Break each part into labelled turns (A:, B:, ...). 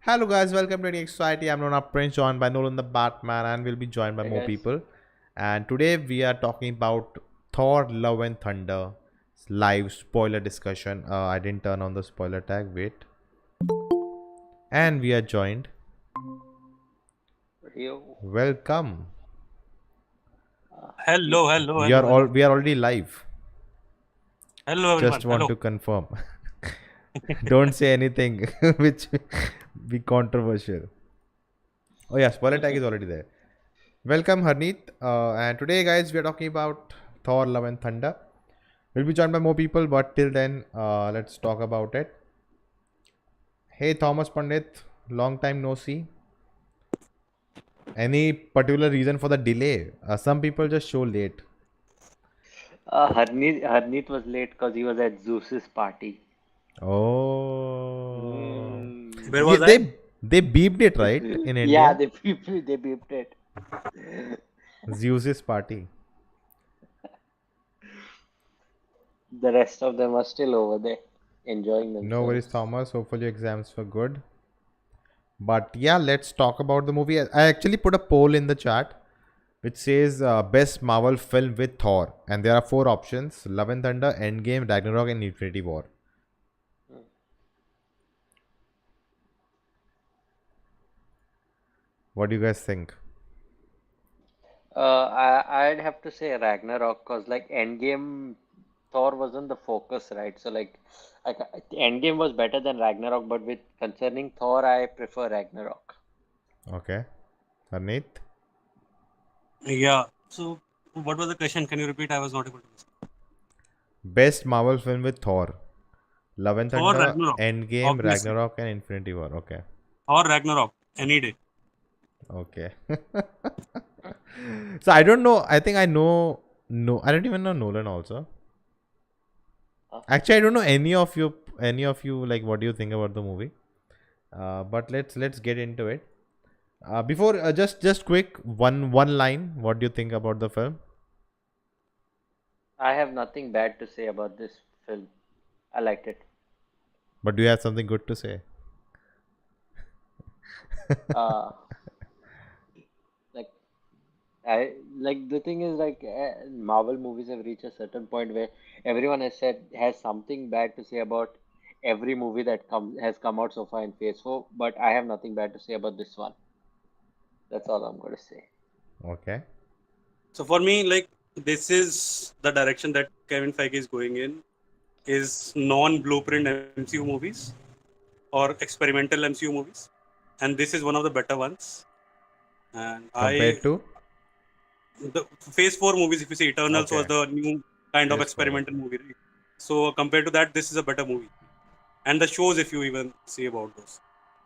A: Hello guys, welcome to the Society. I'm Nolan Prince, joined by Nolan the Batman, and we'll be joined by
B: Hey
A: more
B: guys.
A: people. And today we are talking about Thor: Love and Thunder live spoiler discussion. I didn't turn on the spoiler tag. Wait, and we are joined.
B: You.
A: Welcome.
B: You.
A: We are already live.
C: Hello everyone.
A: Just want
C: Hello.
A: to confirm. Don't say anything which be controversial. Oh yeah, spoiler tag is already there. Welcome Harneet. And today guys we are talking about Thor: Love and Thunder. We'll be joined by more people, but till then, let's talk about it. Hey, Thomas Pandit, long time no see. Any particular reason for the delay? Some people just show late.
B: Harneet was late because he was at Zeus's party.
A: Oh,
C: Where
A: yeah,
C: was I?
A: they beeped it right in
B: Yeah,
A: India.
B: they beeped it.
A: Zeus's party.
B: The rest of them are still over there enjoying
A: No worries,
B: themselves.
A: Thomas. Hopefully, your exams were good. But yeah, let's talk about the movie. I actually put a poll in the chat which says best Marvel film with Thor, and there are four options: Love and Thunder, Endgame, Ragnarok, and Infinity War. What do you guys think?
B: I'd have to say Ragnarok because like Endgame, Thor wasn't the focus, right? So Endgame was better than Ragnarok, but with concerning Thor, I prefer Ragnarok.
A: Okay, Harneet.
C: Yeah. So, what was the question? Can you repeat? I was not able to listen.
A: Best Marvel film with Thor, Love and
C: Thor
A: Thunder,
C: Ragnarok,
A: Endgame,
C: obviously.
A: Ragnarok, and Infinity War. Okay,
C: Thor Ragnarok, any day.
A: okay. So I don't know. I think I know. No, I don't even know Nolan also.
B: Uh,
A: Actually, I don't know any of you. Any of you like what do you think about the movie? But let's get into it. Before just quick one line. What do you think about the film?
B: I have nothing bad to say about this film. I liked it.
A: But do you have something good to say?
B: Uh, like like the thing is Marvel movies have reached a certain point where everyone has something bad to say about every movie that has come out so far in Phase 4, but I have nothing bad to say about this one. That's all I'm going to say.
A: Okay.
C: So for me, like this is the direction that Kevin Feige is going in. Is non-blueprint MCU movies or experimental MCU movies, and this is one of the better ones. And
A: Compared to
C: the Phase 4 movies, if you see, Eternals was
A: okay,
C: the new kind of
A: Phase 4.
C: experimental
A: Okay.
C: movie, right? So compared to that, this is a better movie. And the shows, if you even see about those.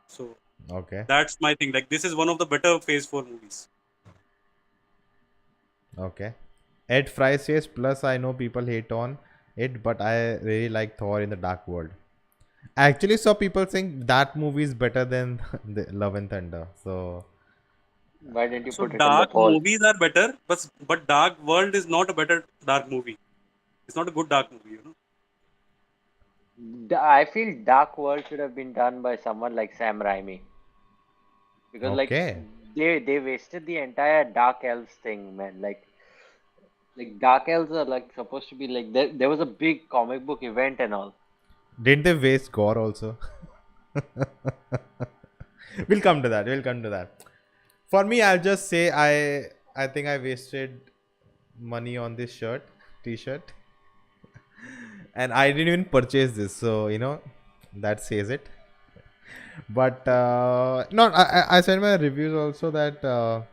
C: So
A: Okay.
C: that's my thing. Like this is one of the better Phase 4 movies.
A: Okay. Ed Fry says plus I know people hate on it, but I really like Thor in the Dark World. I actually saw people saying that movie is better than the Love and Thunder. So
B: Why didn't you
C: So
B: put it in the
C: dark
B: poll?
C: movies are better, but Dark World is not a better dark movie. It's not a good dark movie, you know.
B: I feel Dark World should have been done by someone like Sam Raimi because
A: okay.
B: they wasted the entire Dark Elves thing, man. Like Dark Elves are like supposed to be like there was a big comic book event and all.
A: Didn't they waste gore also? We'll come to that. We'll come to that. For me, I'll just say I think I wasted money on this t-shirt, and I didn't even purchase this. So that says it. But no, I said in my reviews also that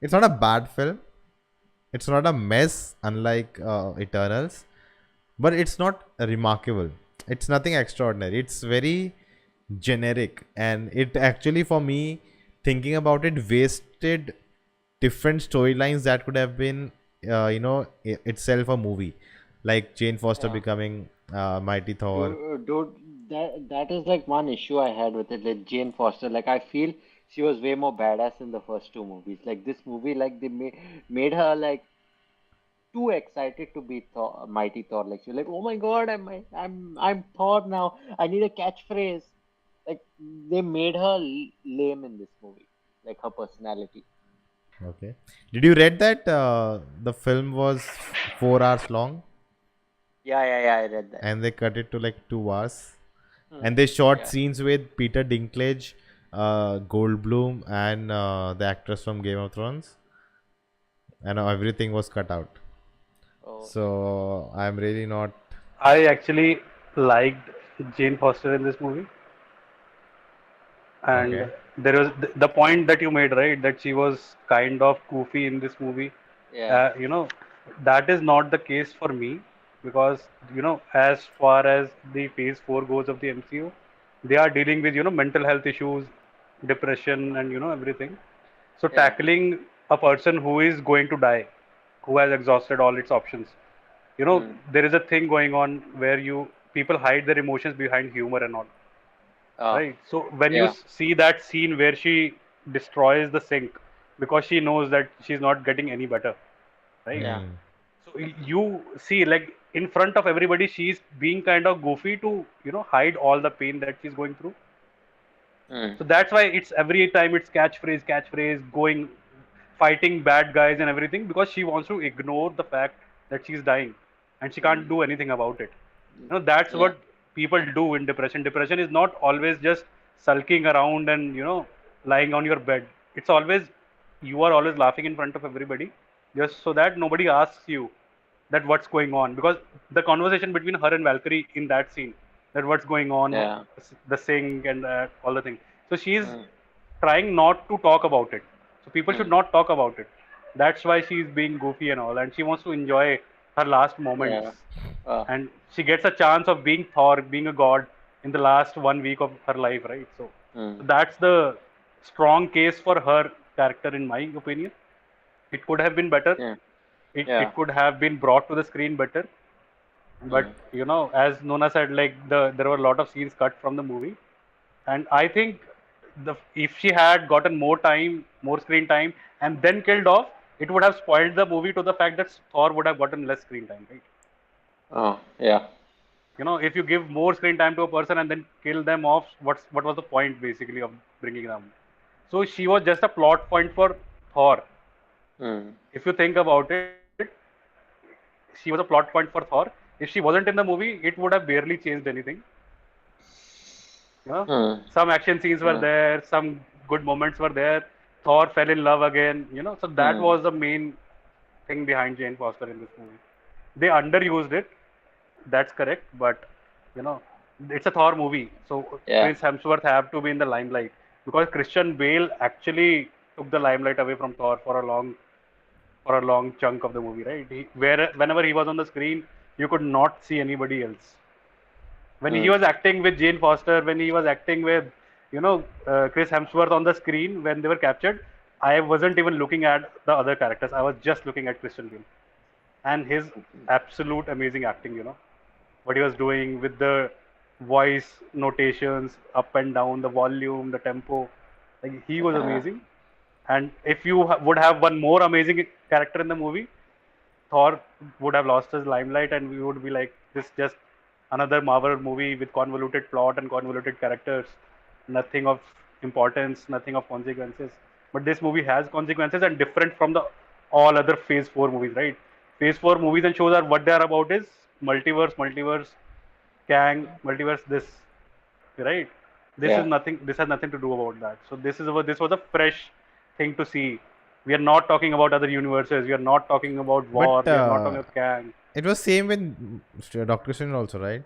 A: it's not a bad film. It's not a mess, unlike Eternals, but it's not remarkable. It's nothing extraordinary. It's very generic, and it actually, for me, thinking about it, wasted different storylines that could have been, itself a movie, like Jane Foster
B: Yeah,
A: becoming Mighty Thor.
B: dude, that is like one issue I had with it. Like Jane Foster, like I feel she was way more badass in the first two movies. Like this movie, like they made her like too excited to be Thor, Mighty Thor. Like she's like, oh my God, I'm Thor now. I need a catchphrase. like they made her lame in this movie, like her personality.
A: Okay. Did you read that the film was 4 hours long
B: Yeah, I read that.
A: and they cut it to like 2 hours? And they shot
B: Yeah.
A: scenes with Peter Dinklage, Goldblum, and the actress from Game of Thrones, and everything was cut out.
B: Oh,
A: So I'm really not.
C: I actually liked Jane Foster in this movie, and
A: Okay.
C: there was the point that you made, right? That she was kind of goofy in this movie.
B: yeah,
C: You know, that is not the case for me because as far as the Phase 4 goes of the MCU, they are dealing with mental health issues, depression, and everything. So
B: yeah.
C: tackling a person who is going to die, who has exhausted all its options.
B: Hmm.
C: There is a thing going on where you people hide their emotions behind humor and all,
B: Oh,
C: right? So when you
B: yeah,
C: see that scene where she destroys the sink because she knows that she's not getting any better, right?
B: yeah.
A: Hmm.
C: So you see, like in front of everybody, she's being kind of goofy to hide all the pain that she's going through.
B: Hmm.
C: So that's why it's every time it's catchphrase, going, fighting bad guys and everything because she wants to ignore the fact that she's dying and she can't
B: Hmm.
C: do anything about it. That's
B: Yeah,
C: what people do in depression. Depression is not always just sulking around and lying on your bed. It's always you are always laughing in front of everybody just so that nobody asks you that what's going on because the conversation between her and Valkyrie in that scene, that what's going on,
B: yeah.
C: the sing and all the things. So she's
B: Hmm.
C: trying not to talk about it. So people should
B: Hmm.
C: not talk about it. That's why she's being goofy and all, and she wants to enjoy her last moments.
B: Yeah. Oh,
C: And she gets a chance of being Thor, being a god in the last 1 week of her life, right? So
B: hmm.
C: that's the strong case for her character, in my opinion. It could have been better.
B: Yeah,
C: It
B: yeah.
C: could have been brought to the screen better.
B: Hmm.
C: But as Nona said, like there were a lot of scenes cut from the movie, and I think if she had gotten more time, more screen time, and then killed off, it would have spoiled the movie to the fact that Thor would have gotten less screen time, right?
B: Oh, yeah.
C: If you give more screen time to a person and then kill them off, what was the point basically of bringing them? So she was just a plot point for Thor.
B: Hmm.
C: If you think about it, she was a plot point for Thor. If she wasn't in the movie, it would have barely changed anything. You know,
B: Hmm.
C: some action scenes were
B: Hmm.
C: there, some good moments were there. Thor fell in love again. So that
B: Hmm.
C: was the main thing behind Jane Foster in this movie. They underused it. That's correct, but you know, it's a Thor movie, so
B: Yeah.
C: Chris Hemsworth have to be in the limelight because Christian Bale actually took the limelight away from Thor for a long chunk of the movie, right? Whenever he was on the screen, you could not see anybody else. When he
B: Hmm.
C: was acting with Jane Foster, when he was acting with, Chris Hemsworth on the screen when they were captured, I wasn't even looking at the other characters. I was just looking at Christian Bale and his absolute amazing acting. What he was doing with the voice notations, up and down, the volume, the tempo. Like he was
B: Yeah.
C: amazing. And if you would have one more amazing character in the movie, Thor would have lost his limelight, and we would be like, this just another Marvel movie with convoluted plot and convoluted characters, nothing of importance, nothing of consequences. But this movie has consequences and different from the all other Phase 4 movies, right? Phase 4 movies and shows are what they are about is multiverse, Kang, multiverse, this, right? This is
B: Yeah.
C: nothing. This has nothing to do about that. So this was a fresh thing to see. We are not talking about other universes. We are not talking about war.
A: But
C: We are not talking about Kang.
A: it was same with Doctor Strange also, right?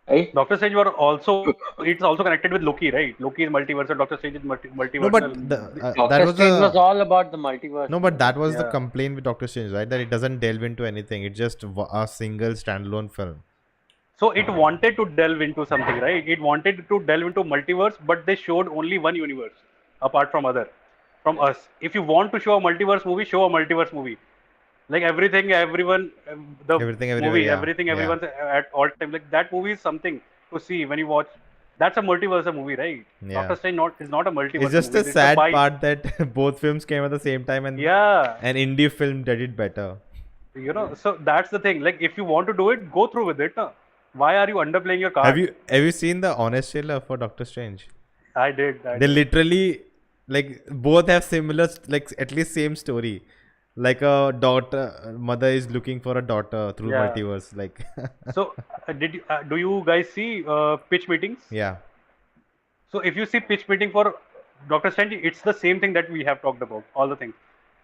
B: Right?
C: Doctor Strange were also it's also connected with Loki, right? Loki is multiversal. Doctor Strange is
A: No,
C: multiversal.
A: but that
B: Doctor
A: was
B: Strange was
A: the
B: all about the multiverse,
A: no, but
B: bro.
A: that was the
C: Yeah.
A: complaint with Doctor Strange, right? That it doesn't delve into anything. It's just a single standalone film.
C: So it wanted to delve into something, right? It wanted to delve into multiverse, but they showed only one universe apart from other, from
B: Yeah.
C: us. If you want to show a multiverse movie, show a multiverse movie. Like everything, everyone, the
A: Everything, everywhere,
C: movie,
A: yeah,
C: everything,
A: yeah,
C: everyone's at all time. Like that movie is something to see when you watch. That's a multiverse movie, right?
A: yeah.
C: Doctor Strange not is not a
A: It's
C: multiverse
A: just
C: movie.
A: a
C: It's a
A: sad
C: by
A: part that both films came at the same time and
C: yeah.
A: an indie film did it better.
C: So that's the thing. Like if you want to do it, go through with it. Why are you underplaying your card?
A: Have you seen the honest trailer for Doctor Strange?
C: I did.
A: They literally like both have similar like at least same story. Like a daughter, mother is looking for a daughter through
C: Yeah.
A: multiverse. Like
C: So, do you guys see pitch meetings?
A: yeah,
C: So, if you see pitch meeting for Doctor Strange, it's the same thing that we have talked about. All the things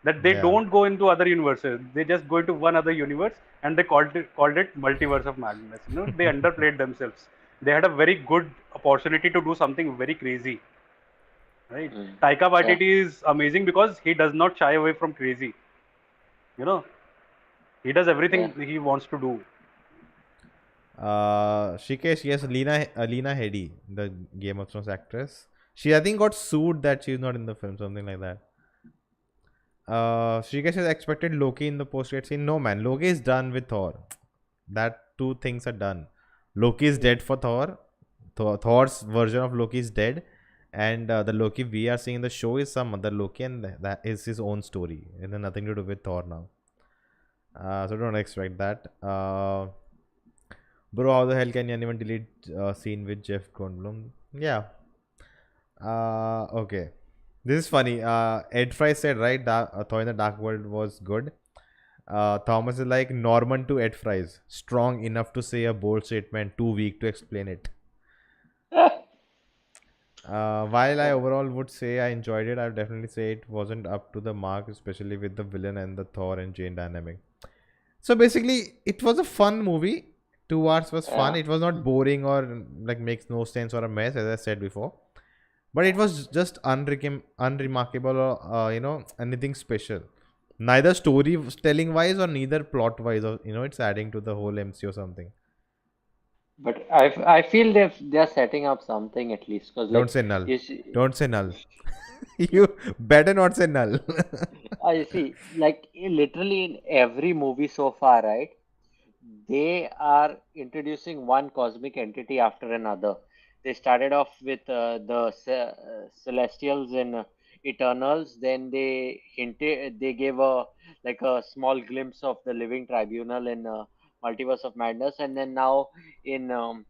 C: that they
A: yeah.
C: don't go into other universes. They just go into one other universe, and they called it multiverse of madness. You know, they underplayed themselves. They had a very good opportunity to do something very crazy. Right? Taika
B: Yeah.
C: Waititi is amazing because he does not shy away from crazy. You know, he does everything he wants to do.
A: Shikesh, yes, Lena Headey, the Game of Thrones actress. She I think got sued that she's not in the film, something like that. Shikesh has expected Loki in the post-credit scene. No man, Loki is done with Thor. That two things are done. Loki is dead for Thor. Thor's version of Loki is dead, and the Loki we are seeing in the show is some other Loki, and that is his own story. It has nothing to do with Thor now. So don't expect that. Bro, how the hell can anyone delete scene with Jeff Goldblum? Yeah. Okay. This is funny. Ed Fry said, right, Thor in the Dark World was good. Thomas is like Norman to Ed Fry's. Strong enough to say a bold statement, too weak to explain it. While I overall would say I enjoyed it, I would definitely say it wasn't up to the mark, especially with the villain and the Thor and Jane dynamic. So basically, it was a fun movie. 2 hours was fun. It was not boring or like makes no sense or a mess, as I said before. But it was just unremarkable or anything special. Neither storytelling wise or neither plot wise, or it's adding to the whole MC or something.
B: But I feel they're setting up something at least because
A: Don't
B: like
A: say null.
B: you see,
A: Don't say null. You better not say null.
B: I see like literally in every movie so far, right? They are introducing one cosmic entity after another. They started off with the Celestials in Eternals. Then they gave a like a small glimpse of the Living Tribunal in Multiverse of Madness, and then now in Love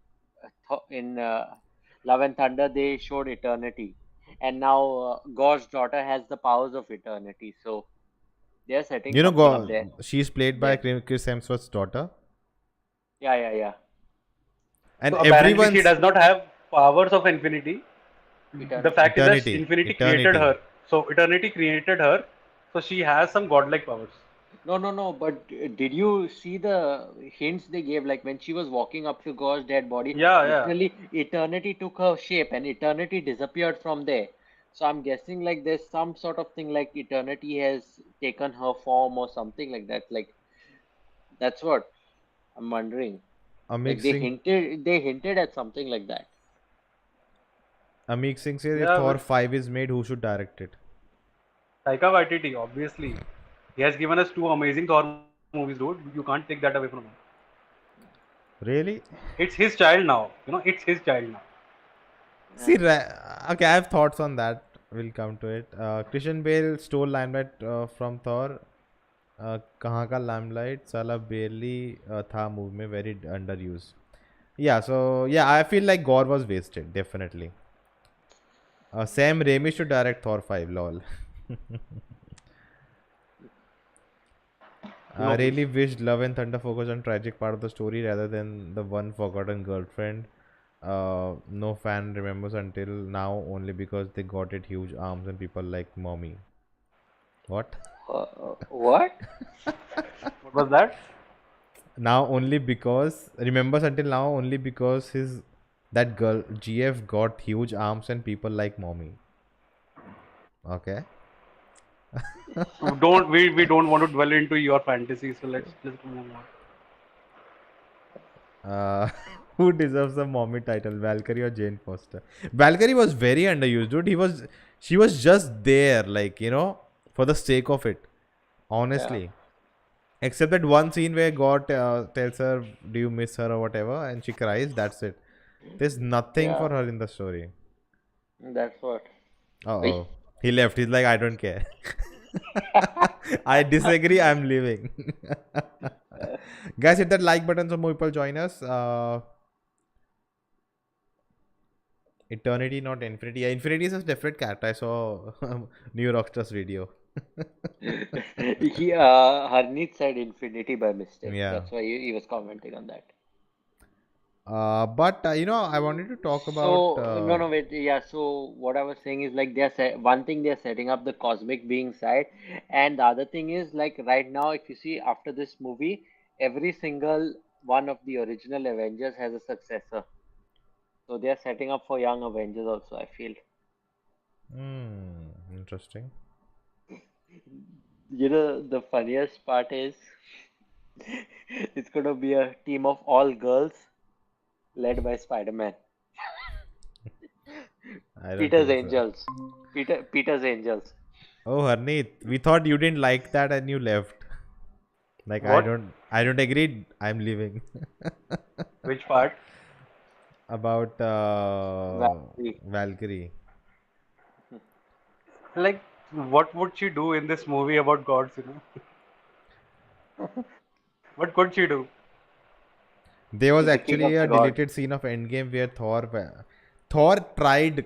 B: and Thunder they showed Eternity, and now God's daughter has the powers of Eternity. So they are setting something up there.
A: She's played by Chris Hemsworth's daughter.
B: Yeah.
A: And
C: So apparently, she
A: everyone's
C: does not have powers of infinity. The fact is that
A: Eternity.
C: infinity created her. So eternity created her. So she has some godlike powers.
B: No. But did you see the hints they gave? Like when she was walking up to God's dead body,
C: Yeah.
B: literally Eternity took her shape and Eternity disappeared from there. So I'm guessing like there's some sort of thing like Eternity has taken her form or something like that. Like that's what I'm wondering. Like they hinted at something like that.
A: Amik Singh says if
C: Yeah,
A: Thor
C: but
A: 5 is made, who should direct it?
C: Taika Waititi, obviously, he has given us 2 amazing Thor movies, dude. You can't take that away from him.
A: Really?
C: It's his child now. It's his child now.
A: See, okay, I have thoughts on that. We'll come to it. Christian Bale stole limelight from Thor. कहाँ का limelight? साला barely था movie में, very underused. Yeah, so yeah, I feel like Gore was wasted, definitely. Sam Raimi should direct Thor 5, lol. I really wished Love and Thunder focused on tragic part of the story rather than the one forgotten girlfriend. No fan remembers until now only because they got it huge arms and people like mommy. What?
B: What?
C: What was that?
A: Now only because remembers until now only because that girl GF got huge arms and people like mommy. Okay.
C: So we don't want to dwell into your fantasy, so let's just move on.
A: Who deserves the mommy title, Valkyrie or Jane Foster? Valkyrie was very underused, dude. She was just there, like, for the sake of it. Honestly. Yeah. Except that one scene where God tells her, do you miss her or whatever, and she cries, that's it. There's nothing for her in the story.
B: That's what.
A: Uh-oh. He left. He's like, I don't care. I disagree. I'm leaving. Guys, hit that like button so more people join us. Eternity, not Infinity. Yeah, Infinity is a different character. I saw New Rockstars video.
B: Harneet said infinity by mistake.
A: Yeah.
B: That's why he was commenting on that.
A: But I wanted to talk about.
B: So no, no, wait, yeah. So what I was saying is like one thing they're setting up the cosmic being side, and the other thing is like right now, if you see after this movie, every single one of the original Avengers has a successor. So they are setting up for young Avengers also, I feel.
A: Interesting.
B: You know, the funniest part is it's gonna be a team of all girls led by Spider-Man.
A: I don't
B: Peter's
A: think so.
B: Angels. Peter's Angels.
A: Oh, Harneet, we thought you didn't like that and you left. Like
C: What?
A: I don't agree. I'm leaving.
C: Which part?
A: About
B: Valkyrie.
A: Valkyrie.
C: Like, what would she do in this movie about gods? What could she do?
A: There was
B: She's the king
A: actually
B: of
A: a
B: the gods.
A: deleted scene of Endgame where Thor tried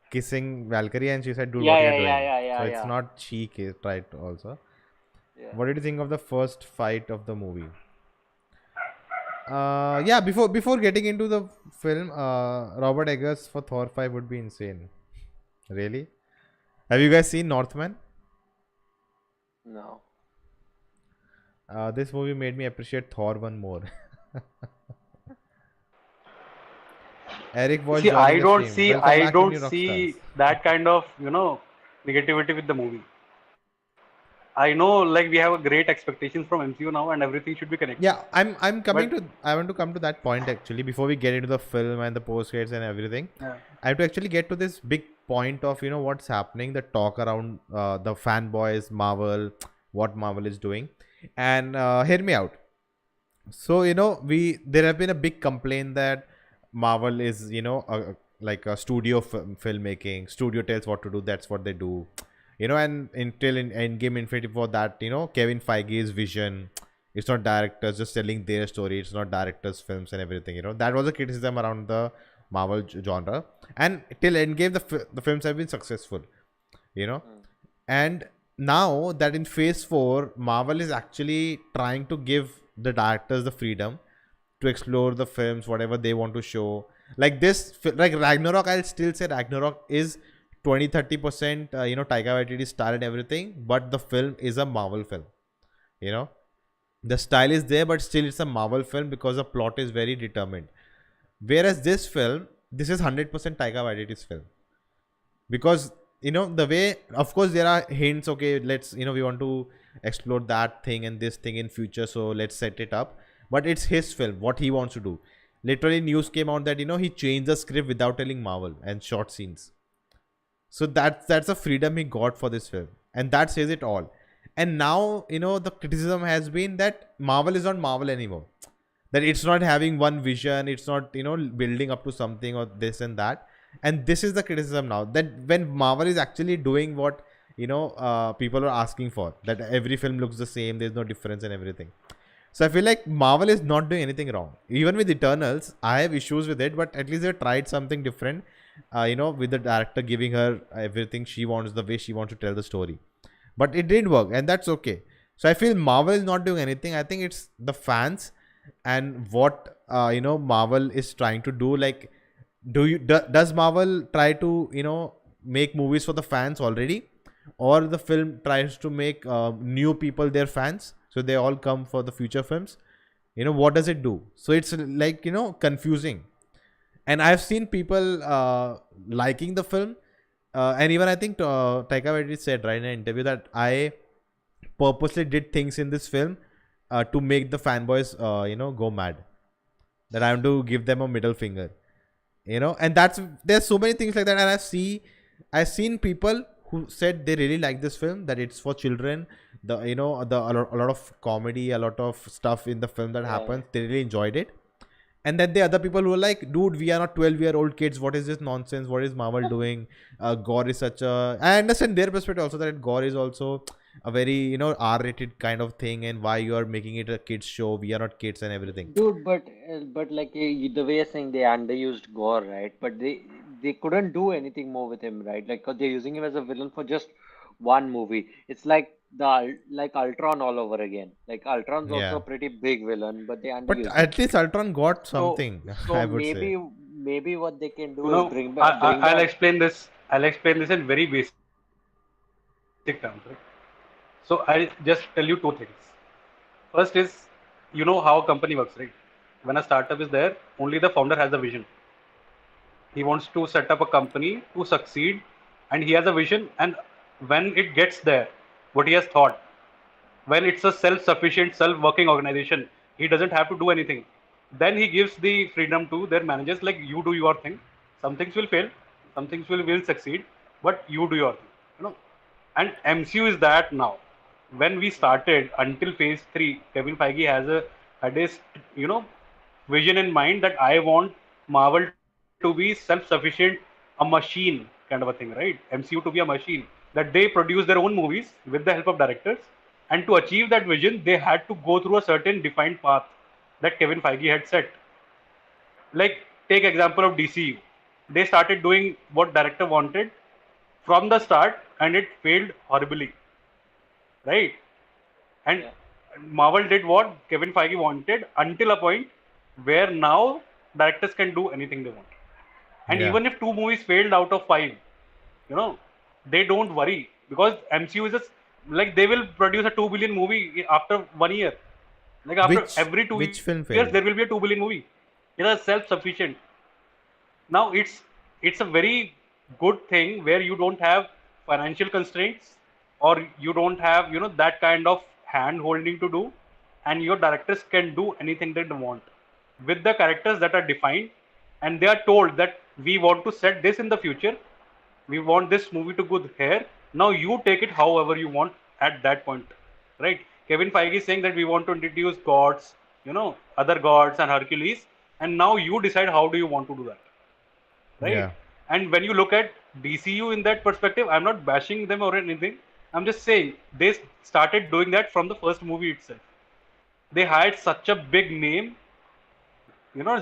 A: kissing Valkyrie and she said, "Dude,
B: Yeah,
A: what are you
B: yeah, yeah,
A: doing?"
B: yeah,
A: So
B: yeah,
A: it's
B: yeah.
A: not she tried also.
B: Yeah.
A: What did you think of the first fight of the movie? Yeah. Before getting into the film, Robert Eggers for Thor 5 would be insane. Really? Have you guys seen Northman?
B: No.
A: This movie made me appreciate Thor 1 more. Eric was
C: See,
A: joining the stream. Welcome
C: I
A: back to
C: don't
A: New Rockstars.
C: see that kind of, negativity with the movie. I know, like, we have a great expectations from MCU now, and everything should be connected.
A: Yeah, I'm coming
C: But
A: to. I want to come to that point actually before we get into the film and the post credits and everything.
C: yeah.
A: I have to actually get to this big point of what's happening, the talk around the fanboys, Marvel, what Marvel is doing, and hear me out. So there have been a big complaint that Marvel is like a studio filmmaking. Studio tells what to do. That's what they do. And until in Endgame Infinity for that, Kevin Feige's vision. It's not directors just telling their story. It's not directors' films and everything. That was a criticism around the Marvel genre. And till Endgame, the films have been successful. You know,
B: Hmm.
A: and now that in phase 4 Marvel is actually trying to give the directors the freedom to explore the films whatever they want to show, like like Ragnarok. I'll still say Ragnarok is 20-30% Taika Waititi style and everything, but the film is a Marvel film. you know the style is there, but still it's a Marvel film because the plot is very determined. Whereas this is 100% Taika Waititi's film, because the way, of course there are hints, okay, let's we want to explore that thing and this thing in future, so let's set it up, but it's his film, what he wants to do. Literally news came out that he changed the script without telling Marvel and short scenes. So that's a freedom he got for this film, and that says it all. And now the criticism has been that Marvel is not Marvel anymore, that it's not having one vision, it's not building up to something or this and that. And this is the criticism now, that when Marvel is actually doing what people are asking for, that every film looks the same, there's no difference and everything. So I feel like Marvel is not doing anything wrong. Even with Eternals, I have issues with it, but at least they tried something different. With the director giving her everything she wants, the way she wants to tell the story, but it didn't work, and that's okay. So I feel Marvel is not doing anything. I think it's the fans and what Marvel is trying to do. Like, does Marvel try to make movies for the fans already, or the film tries to make new people their fans, so they all come for the future films? What does it do? So it's like confusing. And I've seen people liking the film, and even I think Taika Waititi said right in an interview that I purposely did things in this film to make the fanboys go mad, that I want to give them a middle finger, and there's so many things like that. And I've seen people who said they really like this film, that it's for children, the a lot of comedy, a lot of stuff in the film that
B: Yeah.
A: happens, they really enjoyed it. And then the other people who are like, dude, we are not 12-year-old kids. What is this nonsense? What is Marvel doing? Gore is such a. I understand their perspective also, that Gore is also a very R-rated kind of thing, and why you are making it a kids show? We are not kids and everything.
B: Dude, but like the way you're saying they underused gore, right? But they couldn't do anything more with him, right? Like, 'cause they're using him as a villain for just one movie. It's like like Ultron all over again. Like Ultron's also
A: Yeah.
B: a pretty big villain, but they
A: But
B: underused him.
A: at least Ultron got
B: So
A: something,
B: so
A: I would say.
B: maybe what they can do
C: You
B: is
C: know,
B: bring back
C: I'll explain this. I'll explain this in very basic terms. Right? So I'll just tell you two things. First is, you know how a company works, right? When a startup is there, only the founder has a vision. He wants to set up a company to succeed, and he has a vision. And when it gets there, what he has thought, when it's a self-sufficient, self-working organization, he doesn't have to do anything. Then he gives the freedom to their managers, like you do your thing. Some things will fail, some things will succeed, but you do your thing. You know, and MCU is that now. When we started until phase three, Kevin Feige has a had his you know vision in mind that I want Marvel to be self-sufficient, a machine kind of a thing, right? MCU to be a machine that they produce their own movies with the help of directors, and to achieve that vision, they had to go through a certain defined path that Kevin Feige had set. Like take example of DCU, they started doing what director wanted from the start, and it failed horribly, right? And
B: yeah,
C: Marvel did what Kevin Feige wanted until a point where now directors can do anything they want. And
A: Yeah.
C: even if two movies failed out of five, you know, they don't worry because MCU is just like they will produce a 2 billion movie after 1 year. Like after every two
A: Which film
C: years,
A: failed?
C: there will be a 2 billion movie. It is self-sufficient. Now it's a very good thing where you don't have financial constraints or you don't have that kind of hand holding to do, and your directors can do anything they want with the characters that are defined, and they are told that we want to set this in the future, we want this movie to go here. Now you take it however you want at that point, right? Kevin Feige is saying that we want to introduce gods, other gods and Hercules, and now you decide how do you want to do that, right?
A: Yeah.
C: And when you look at DCU in that perspective, I'm not bashing them or anything. I'm just saying they started doing that from the first movie itself. They hired such a big name,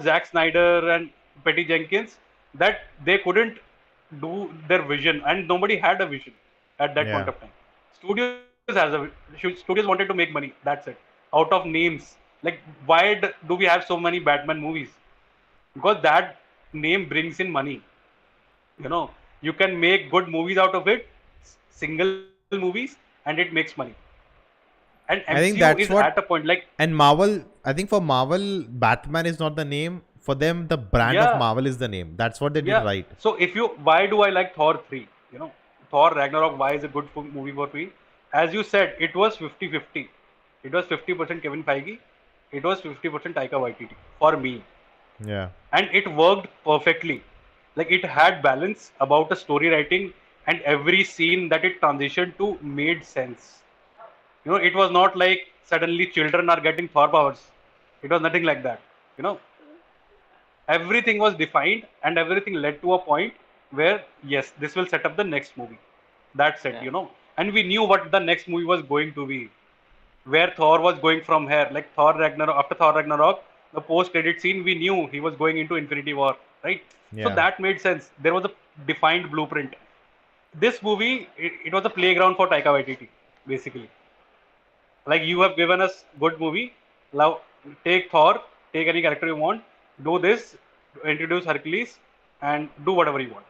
C: Zack Snyder and Patty Jenkins, that they couldn't do their vision, and nobody had a vision at that point
A: Yeah.
C: of time. Studios wanted to make money. That's it. Out of names, like why do we have so many Batman movies? Because that name brings in money. You can make good movies out of it, single movies, and it makes money. And
A: I think
C: MCU is
A: that's
C: at a
A: what.
C: point like,
A: And Marvel, I think for Marvel, Batman is not the name. For them, the brand of
C: yeah,
A: Marvel is the name. That's what they did
C: yeah.
A: right.
C: So why do I like Thor 3? Thor Ragnarok, why is a good movie for me? As you said, it was 50-50. It was 50% Kevin Feige. It was 50% Taika Waititi for me.
A: Yeah.
C: And it worked perfectly. Like it had balance about the story writing, and every scene that it transitioned to made sense. It was not like suddenly children are getting Thor powers. It was nothing like that. You know, everything was defined and everything led to a point where yes, this will set up the next movie. That's it.
B: yeah,
C: And we knew what the next movie was going to be, where Thor was going from here. Like Thor Ragnarok, after Thor Ragnarok, the post-credit scene, we knew he was going into Infinity War, right? So
A: Yeah.
C: that made sense. There was a defined blueprint. This movie, it was a playground for Taika Waititi, basically. Like you have given us good movie. Now take Thor, take any character you want, do this, introduce Hercules, and do whatever you want.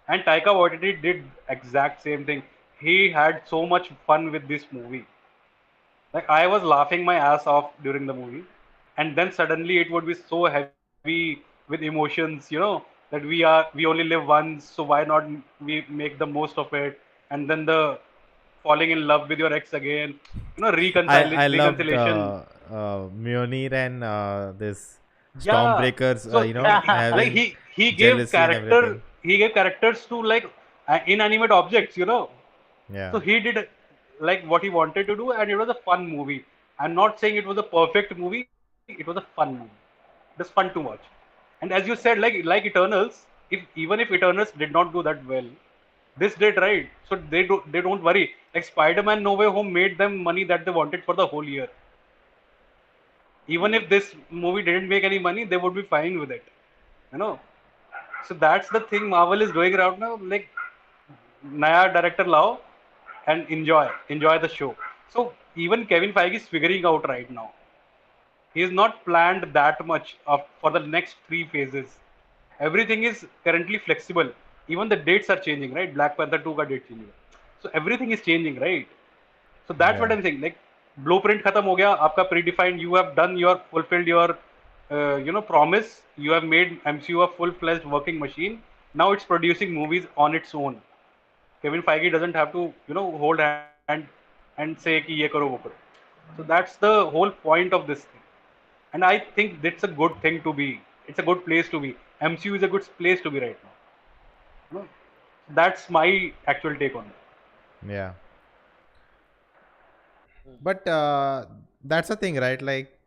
C: And Taika Waititi did exact same thing. He had so much fun with this movie. Like I was laughing my ass off during the movie, and then suddenly it would be so heavy with emotions, that we only live once, so why not we make the most of it? And then the falling in love with your ex again,
A: I loved
C: reconciliation.
A: Mjolnir and this
C: Yeah.
A: Stormbreakers,
C: So like
A: having
C: he
A: jealousy and everything.
C: gave characters to like inanimate objects. So
A: Yeah.
C: he did like what he wanted to do, and it was a fun movie. I'm not saying it was a perfect movie. It was a fun movie. It was fun to watch. And as you said, like Eternals, if even if Eternals did not do that well, this did right. So they don't worry. Like Spider-Man No Way Home made them money that they wanted for the whole year. Even if
B: mm,
C: this movie didn't make any money, they would be fine with it. You know. So that's the thing Marvel is doing right now. Like, नया director लाओ and enjoy the show. So even Kevin Feige is figuring out right now. He has not planned that much of for the next three phases. Everything is currently flexible. Even the dates are changing, right? Black Panther 2 का date change हुआ. So everything is changing, right? So that's what
A: Yeah.
C: I'm saying. Like blueprint खत्म हो गया, आपका predefined. You have done your fulfilled your promise. You have made MCU a full-fledged working machine. Now it's producing movies on its own. Kevin Feige doesn't have to hold hand and say कि ये करो वो करो. So that's the whole point of this thing. And I think that's a good thing to be. It's a good place to be. MCU is a good place to be right now. You know? That's my actual take on it.
A: Yeah. But that's the thing, right? Like,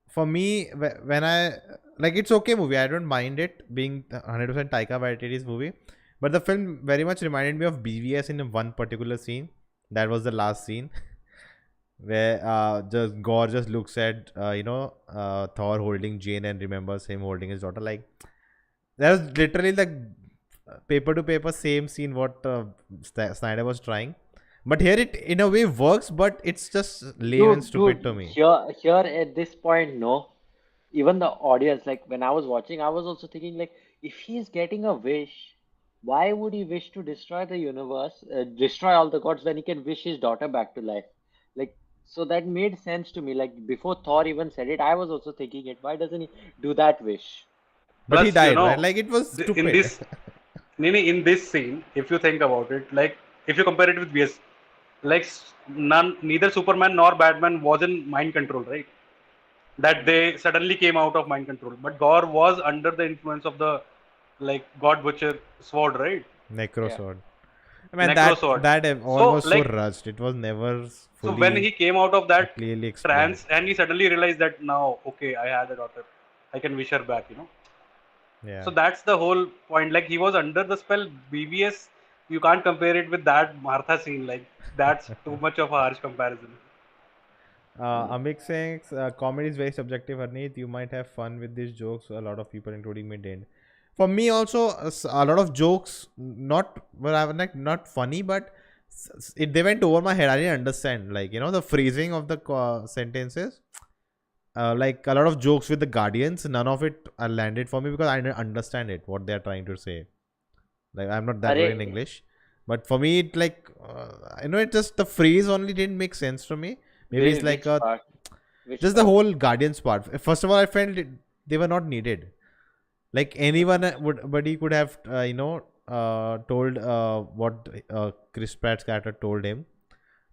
A: for me, when I like, it's okay movie. I don't mind it being 100% Taika Waititi's movie, but the film very much reminded me of BVS in one particular scene. That was the last scene where just Gore just looks at Thor holding Jane and remembers him holding his daughter. Like, that was literally the paper to paper same scene what Snyder was trying. But here it in a way works, but it's just lame and stupid to me.
B: Here at this point, no. Even the audience, like when I was watching, I was also thinking, like, if he's getting a wish, why would he wish to destroy the universe, destroy all the gods when he can wish his daughter back to life? Like, so that made sense to me. Like before Thor even said it, I was also thinking it. Why doesn't he do that wish?
A: But he
C: Plus,
A: died, right? Like, it was
C: in
A: stupid.
C: this, in this scene, if you think about it, like if you compare it with BS, like neither Superman nor Batman was in mind control, right? That they suddenly came out of mind control. But Gore was under the influence of the like God Butcher sword, right?
A: Necro
B: Yeah.
A: sword. I mean,
C: Necro sword.
A: that all
C: So
A: was so
C: like
A: rushed. It was never
C: so when he
A: fully
C: came out of that
A: clearly explained.
C: trance and he suddenly realized that now, okay, I had a daughter, I can wish her back.
A: Yeah.
C: So that's the whole point. Like he was under the spell. BVS, you can't compare it with that Martha scene. Like that's too much of a harsh comparison.
A: Amik saying comedy is very subjective, Harneet. You might have fun with these jokes. A lot of people, including me, did. For me, also, a lot of jokes, not well, I was like not funny, but they went over my head. I didn't understand, like, the phrasing of the sentences. Like a lot of jokes with the Guardians, none of it landed for me because I didn't understand it what they are trying to say. Like, I'm not that good in
B: Arey,
A: English, but for me, it like it just the phrase only didn't make sense to me. Maybe it's like
B: which part? Which
A: just the
B: part?
A: whole Guardians part. First of all, I felt they were not needed. Like, anyone but he could have told what Chris Pratt's character told him.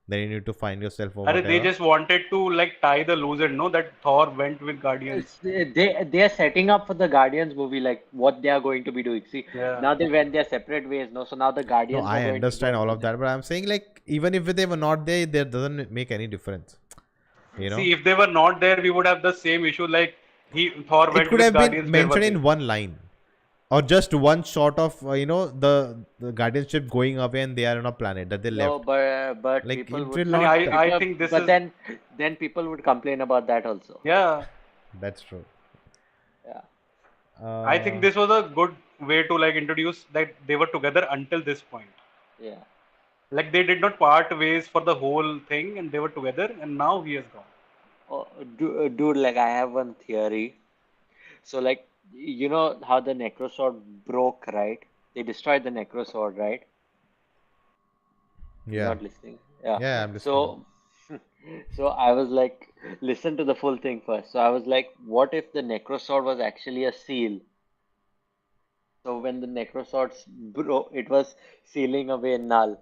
A: Then you need to find yourself or
C: They
A: whatever.
C: just wanted to like tie the loose end. No, that Thor went with Guardians.
B: They are setting up for the Guardians movie, like what they are going to be doing. See,
C: Yeah.
B: now they went their separate ways, no. So now the
A: No,
B: Guardians are
A: I
B: going to
A: understand
B: go
A: all
B: to
A: of that, but I'm saying, like, even if they were not there, that doesn't make any difference. You know,
C: See, if they were not there, we would have the same issue. Like Thor
A: it
C: went
A: could
C: with
A: have been
C: Guardians. Where were
A: mentioned
C: they?
A: in one line, or just one shot of the Guardian ship going away and they are on a planet that they
B: no,
A: left.
B: but
A: Like,
B: people
A: it
B: would
A: will
C: I mean,
A: not.
C: I think this
B: but
C: is
B: then people would complain about that also.
C: yeah.
A: That's true.
B: Yeah.
C: I think
A: Uh,
C: this was a good way to like introduce that they were together until this point.
B: Yeah.
C: Like they did not part ways for the whole thing, and they were together, and now he has gone.
B: Oh, dude, like I have one theory. So like you know how the Necrosword broke, right? They destroyed the Necrosword, right? You're
A: yeah,
B: not listening. Yeah.
A: yeah, I'm listening.
B: So so I was like, listen to the full thing first. So I was like, what if the Necrosword was actually a seal? So when the Necroswords broke, it was sealing away Null.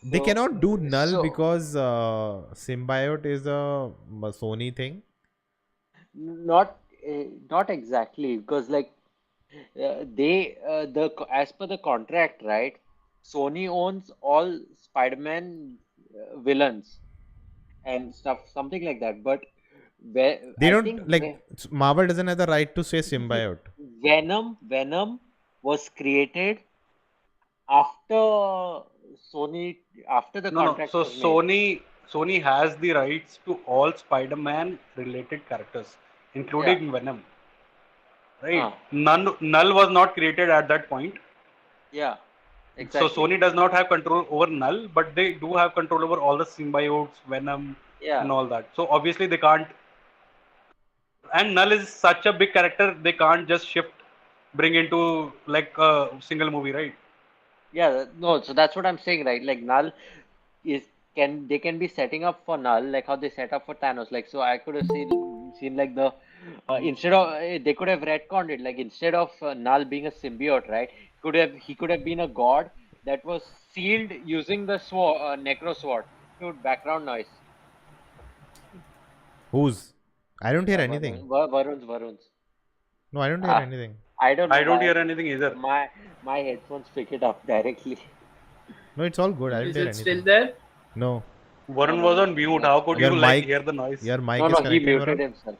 A: They
B: So
A: cannot do null
B: so
A: because symbiote is a Sony thing.
B: not not exactly because like they as per the contract, right? Sony owns all Spider-Man villains and stuff, something like that. But where
A: They
B: I
A: don't,
B: think
A: like, Marvel doesn't have the right to say
B: see,
A: symbiote.
B: Venom was created after Sony after the
C: No, no.
B: contract
C: So
B: was made.
C: Sony has the rights to all Spider-Man related characters,
B: Yeah.
C: including Venom. right?
B: Ah,
C: Null was not created at that point.
B: yeah,
C: So
B: exactly.
C: Sony does not have control over Null, but they do have control over all the symbiotes, Venom,
B: Yeah,
C: and all that. So obviously they can't. And Null is such a big character, they can't just bring into like a single movie, right?
B: yeah. No, so that's what I'm saying, right? Like Null is can be setting up for Null like how they set up for Thanos. Like so, I could have seen like the instead of they could have retconned it. Like instead of Null being a symbiote, right? He could have been a god that was sealed using the sword, Necro sword. Dude, background noise.
A: Whose? I don't hear anything.
B: Varun's.
A: No, I don't hear
B: Ah,
A: anything.
B: I don't know
C: I don't
B: why
C: hear anything either.
B: my headphones pick it up directly.
A: No, it's all good. I don't
D: Is
A: hear
D: it still
A: anything.
D: there?
A: No.
B: No,
C: Warren
B: no,
C: was
B: no.
C: on mute.
B: Like
C: How could
A: Your
C: you like
A: mic,
C: hear the noise?
A: your mic
B: no,
A: is
B: no. He
A: connected,
B: muted
A: Varun.
B: himself.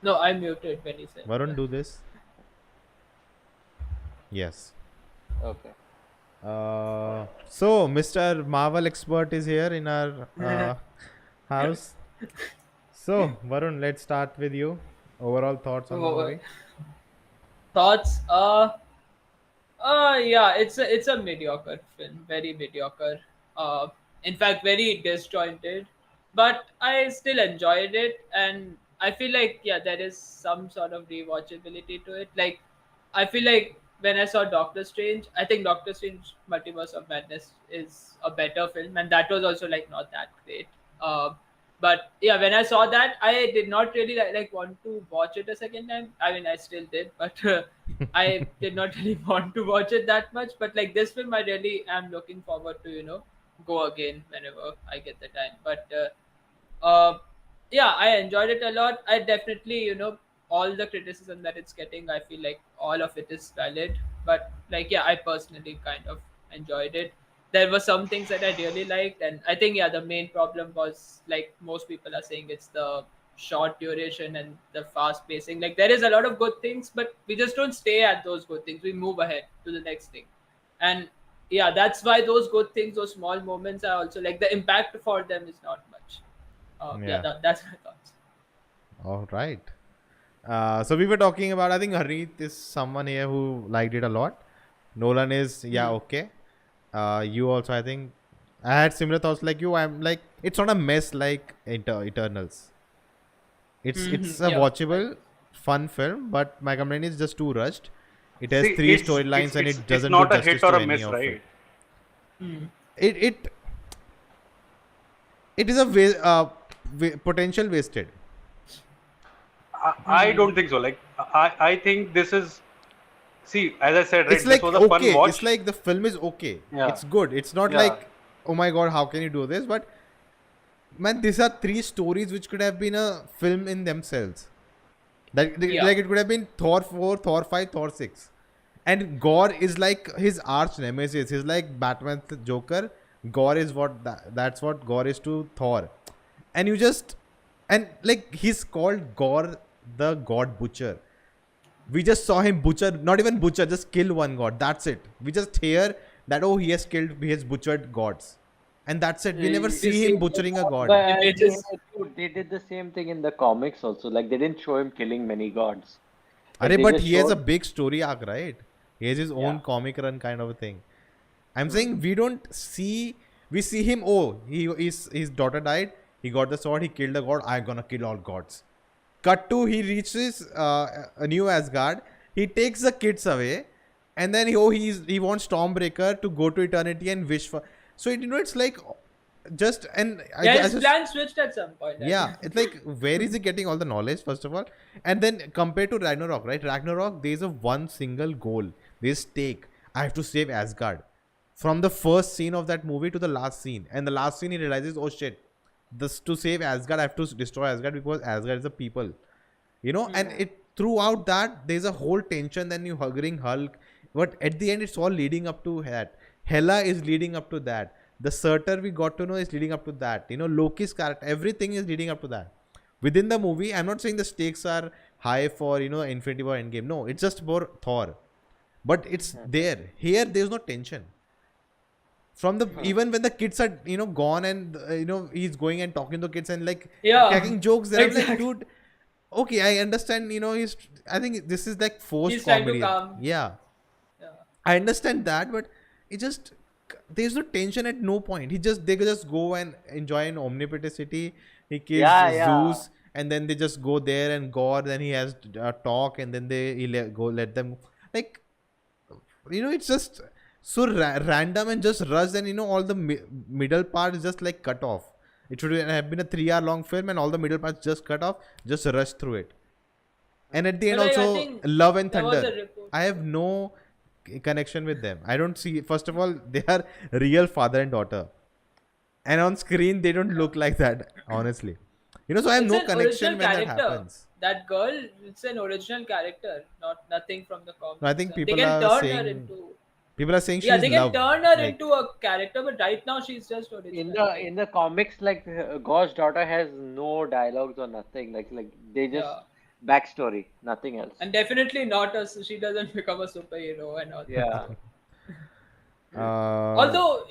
D: No, I muted when he said
A: Varun,
D: that.
A: do this. Yes.
B: Okay.
A: So Mr. Marvel expert is here in our house. So Varun, let's start with you. Overall thoughts on the
D: Oh,
A: movie?
D: thoughts? Yeah, it's a mediocre film, very mediocre. Uh, in fact, very disjointed. But I still enjoyed it, and I feel like yeah, there is some sort of rewatchability to it. Like, I feel like when I saw Doctor Strange, I think Doctor Strange Multiverse of Madness is a better film, and that was also like not that great. Uh, but yeah, when I saw that, I did not really like want to watch it a second time. I mean, I still did, but I did not really want to watch it that much. But like this film, I really am looking forward to go again whenever I get the time. But yeah, I enjoyed it a lot. I definitely all the criticism that it's getting, I feel like all of it is valid. But like yeah, I personally kind of enjoyed it. There were some things that I really liked, and I think yeah, the main problem was like most people are saying it's the short duration and the fast pacing. Like there is a lot of good things, but we just don't stay at those good things. We move ahead to the next thing, and yeah, that's why those good things, those small moments are also like the impact for them is not much. Yeah,
A: Yeah.
D: that's my thoughts.
A: All right. So we were talking about. I think Harneet is someone here who liked it a lot. Nolan is yeah okay. You also, I think, I had similar thoughts like you. I'm like, it's not a mess like Eternals. It's a
D: Yeah, I
A: watchable, fun film, but my complaint is just too rushed. It has
C: See,
A: three storylines and it
C: it's
A: doesn't do
C: not a
A: justice
C: hit or
A: to
C: a
A: any
C: miss,
A: of it.
C: right?
A: It it is a potential wasted.
C: I don't think so. Like I think this is. See, as I said, right,
A: It's
C: this
A: like
C: was a fun
A: okay. It's
C: watch.
A: like the film is okay.
C: Yeah,
A: It's good. It's not
C: yeah.
A: like oh my god, how can you do this? But man, these are three stories which could have been a film in themselves.
D: yeah,
A: Like it could have been Thor 4, Thor 5, Thor 6. And Gore is like his arch nemesis. He's like Batman's Joker. Gore is that's what Gore is to Thor. And you just and like he's called Gore the God Butcher. We just saw him butcher, not even butcher, just kill one god. That's it. We just hear that oh he has butchered gods. And that's it. We never
D: you
A: see
D: see
A: him butchering a god.
B: But
D: images.
B: dude, they did the same thing in the comics also. Like they didn't show him killing many gods. Like
A: Arey,
B: they
A: but
B: just
A: he has a
B: showed.
A: big story arc, right? He has his own
B: Yeah.
A: comic run kind of a thing. I'm saying we don't see. We see him. Oh, his daughter died. He got the sword. He killed the god. I'm gonna kill all gods. Cut to he reaches a new Asgard. He takes the kids away, and then he wants Stormbreaker to go to eternity and wish for. So it's like just and
D: Yeah,
A: I
D: his
A: just
D: plan switched at some point. I
A: yeah,
D: think.
A: it's like where is he getting all the knowledge first of all, and then compared to Ragnarok, right? Ragnarok, there's a one single goal. There's stake. I have to save Asgard. From the first scene of that movie to the last scene, and the last scene he realizes, oh shit, this to save Asgard, I have to destroy Asgard because Asgard is the people, and it throughout that there's a whole tension. Then you hugging Hulk, but at the end it's all leading up to that. Hela is leading up to that. The Surtur we got to know is leading up to that. Loki's character, everything is leading up to that. Within the movie, I'm not saying the stakes are high for Infinity War Endgame. No, it's just for Thor, but it's there. Here, there's no tension. From the even when the kids are gone and he's going and talking to kids and like
D: Yeah,
A: cracking jokes there. I'm like,
D: exactly.
A: dude, okay, I understand. I think this is like forced
D: He's trying to
A: comedy.
D: calm.
A: Yeah,
D: Yeah.
A: I understand that, but it just there's no tension at no point. They could just go and enjoy an omnipotencity. He kills
B: Yeah, yeah.
A: Zeus, and then they just go there and God. Then he has a talk, and then let them like it's just so random and just rushed, and all the middle part is just like cut off. It should have been a 3 hour long film, and all the middle parts just cut off, just rushed through it. And at the end
D: But like, I
A: also,
D: think
A: Love and
D: there was a
A: Thunder,
D: report.
A: I have no connection with them. I don't see, first of all, they are real father and daughter, and on screen they don't look like that, honestly. So I have
D: It's
A: no
D: an
A: connection
D: original
A: when that
D: character.
A: happens.
D: That girl, it's an original character, not nothing from the
A: No, I
D: comics.
A: think
D: They can turn her into.
A: people are saying
D: Yeah,
A: she's
D: they can
A: Love,
D: turn her
A: like,
D: into a character, but right now she's just
B: In
D: original.
B: the
D: Like,
B: in the comics, like God's daughter has no dialogues or nothing. Like they just
D: yeah,
B: backstory, nothing else.
D: and definitely not a. She doesn't become a superhero and all that.
B: Yeah.
A: uh,
D: Although,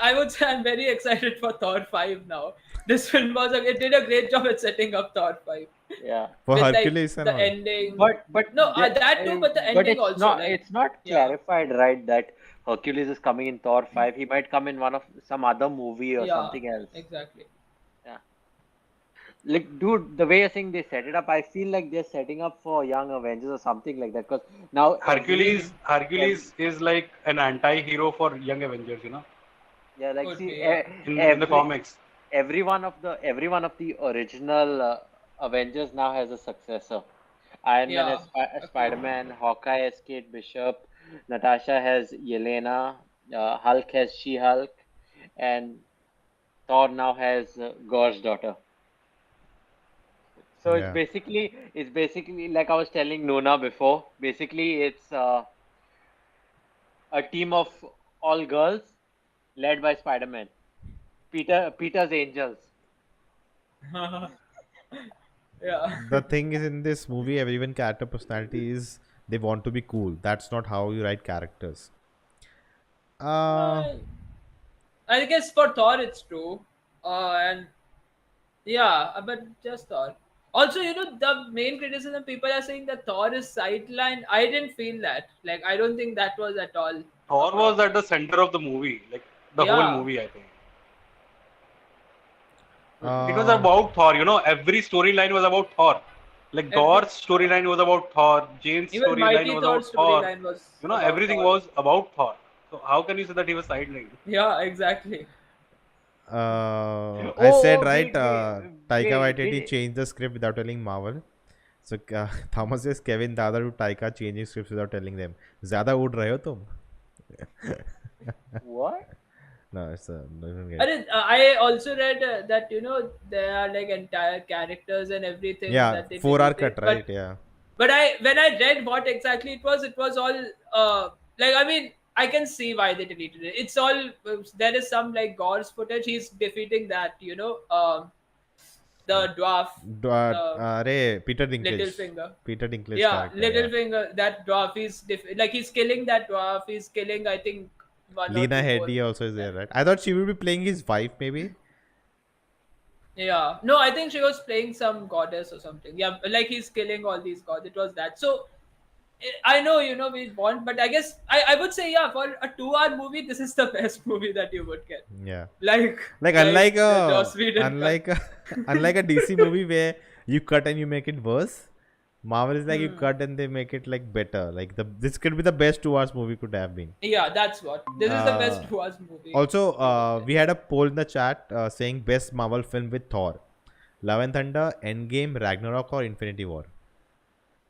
D: I would say I'm very excited for Thor 5 now. This film it did a great job at setting up Thor 5
B: Yeah.
A: for
D: with like
A: Hercules and
D: the
A: all.
D: ending.
B: But
D: No, that too, but the
B: but
D: ending also. Like,
B: it's not
D: yeah,
B: clarified, right, that Hercules is coming in Thor 5. He might come in one of some other movie or
D: yeah,
B: something else.
D: exactly.
B: Yeah. Like, dude, the way you're saying they set it up, I feel like they're setting up for Young Avengers or something like that. Because now
C: Hercules is like an anti-hero for Young Avengers,
B: yeah, like
D: Could
B: see,
D: be, yeah.
C: in the comics.
B: every one of the original Avengers now has a successor. Iron Man has
D: Yeah, agreed.
B: Spider-Man, Hawkeye has Kate Bishop, Natasha has Yelena, Hulk has She-Hulk, and Thor now has Gor's daughter. So
A: Yeah.
B: it's basically like I was telling Nona before. Basically, it's a team of all girls led by Spider-Man. Peter's Angels.
D: Yeah.
A: The thing is, in this movie, everyone character personality is they want to be cool. That's not how you write characters. Uh,
D: I, I guess for Thor it's true. And yeah, but just Thor. Also, the main criticism people are saying that Thor is sidelined. I didn't feel that. Like, I don't think that was at all a
C: Thor was at
D: problem.
C: the center of the movie, like the whole
D: Yeah,
C: movie, I think. It was
A: uh,
C: about Thor, every storyline was about Thor. Like
D: every
C: Gor's storyline was about Thor, Jane's
D: even
C: storyline
D: Mighty
C: was
D: Thor
C: about Thor.
D: storyline was about
C: Everything
D: Thor.
C: was about Thor. So how can you say that he was sidelined?
D: Yeah, exactly.
A: I said
B: Oh,
A: right. Taika
B: wait,
A: Waititi changed the script without telling Marvel. So Thomas says Kevin Dada to Taika changing scripts without telling them. ज़्यादा उड़ रहे हो तुम?
B: what?
A: No, it's don't get
D: I
A: it.
D: did, I also read that there are like entire characters and everything
A: Yeah,
D: that they
A: 4 hour
D: deleted,
A: cut, right? Yeah.
D: but when I read what exactly it was all like, I mean, I can see why they deleted it. It's all there is some like Gore's footage. He's defeating that the dwarf, the
A: Peter
D: little
A: Dinklage.
D: finger.
A: Peter Dinklage
D: Yeah,
A: character. Yeah.
D: little finger. That dwarf. Like he's killing that dwarf. He's killing, I think, one or
A: Lena
D: two more.
A: Headey also is there, right? I thought she would be playing his wife, maybe.
D: Yeah. No, I think she was playing some goddess or something. Yeah, like he's killing all these gods. It was that. So I know, we want, but I guess I would say, yeah, for a 2 hour movie, this is the best movie that you would get.
A: Yeah.
D: Like
A: Like
D: like the Joss Whedon cut.
A: unlike a DC movie where you cut and you make it worse. Marvel is like you
D: Hmm.
A: cut and they make it like better. Like this could be the best 2 hours movie could have been.
D: Yeah, that's what. This is the best
A: Uh,
D: 2 hours movie.
A: Also,
D: you would get.
A: we had a poll in the chat saying best Marvel film with Thor, Love and Thunder, Endgame, Ragnarok, or Infinity War.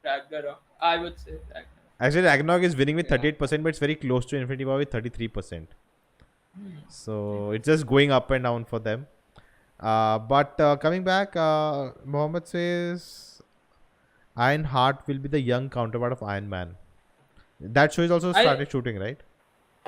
D: Ragnarok. I would say Ragnarok.
A: Actually, Ragnarok is winning with
B: Yeah.
A: 38%, but it's very close to Infinity War with 33%. So it's just going up and down for them. But coming back, Mohammed says Iron Heart will be the young counterpart of Iron Man. That show is also started shooting, right?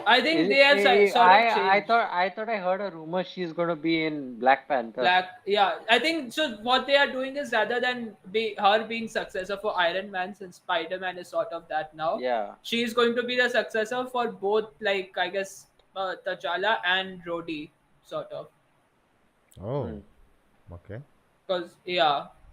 D: I think they have sort of changed.
B: I thought I heard a rumor she's gonna be in Black Panther.
D: Yeah, I think so. What they are doing is, rather than her being successor for Iron Man, since Spider-Man is sort of that now,
B: Yeah.
D: she is going to be the successor for both, like, I guess, T'Challa and Rhodey, sort of.
A: Oh,
B: Hmm.
A: okay.
D: Because yeah,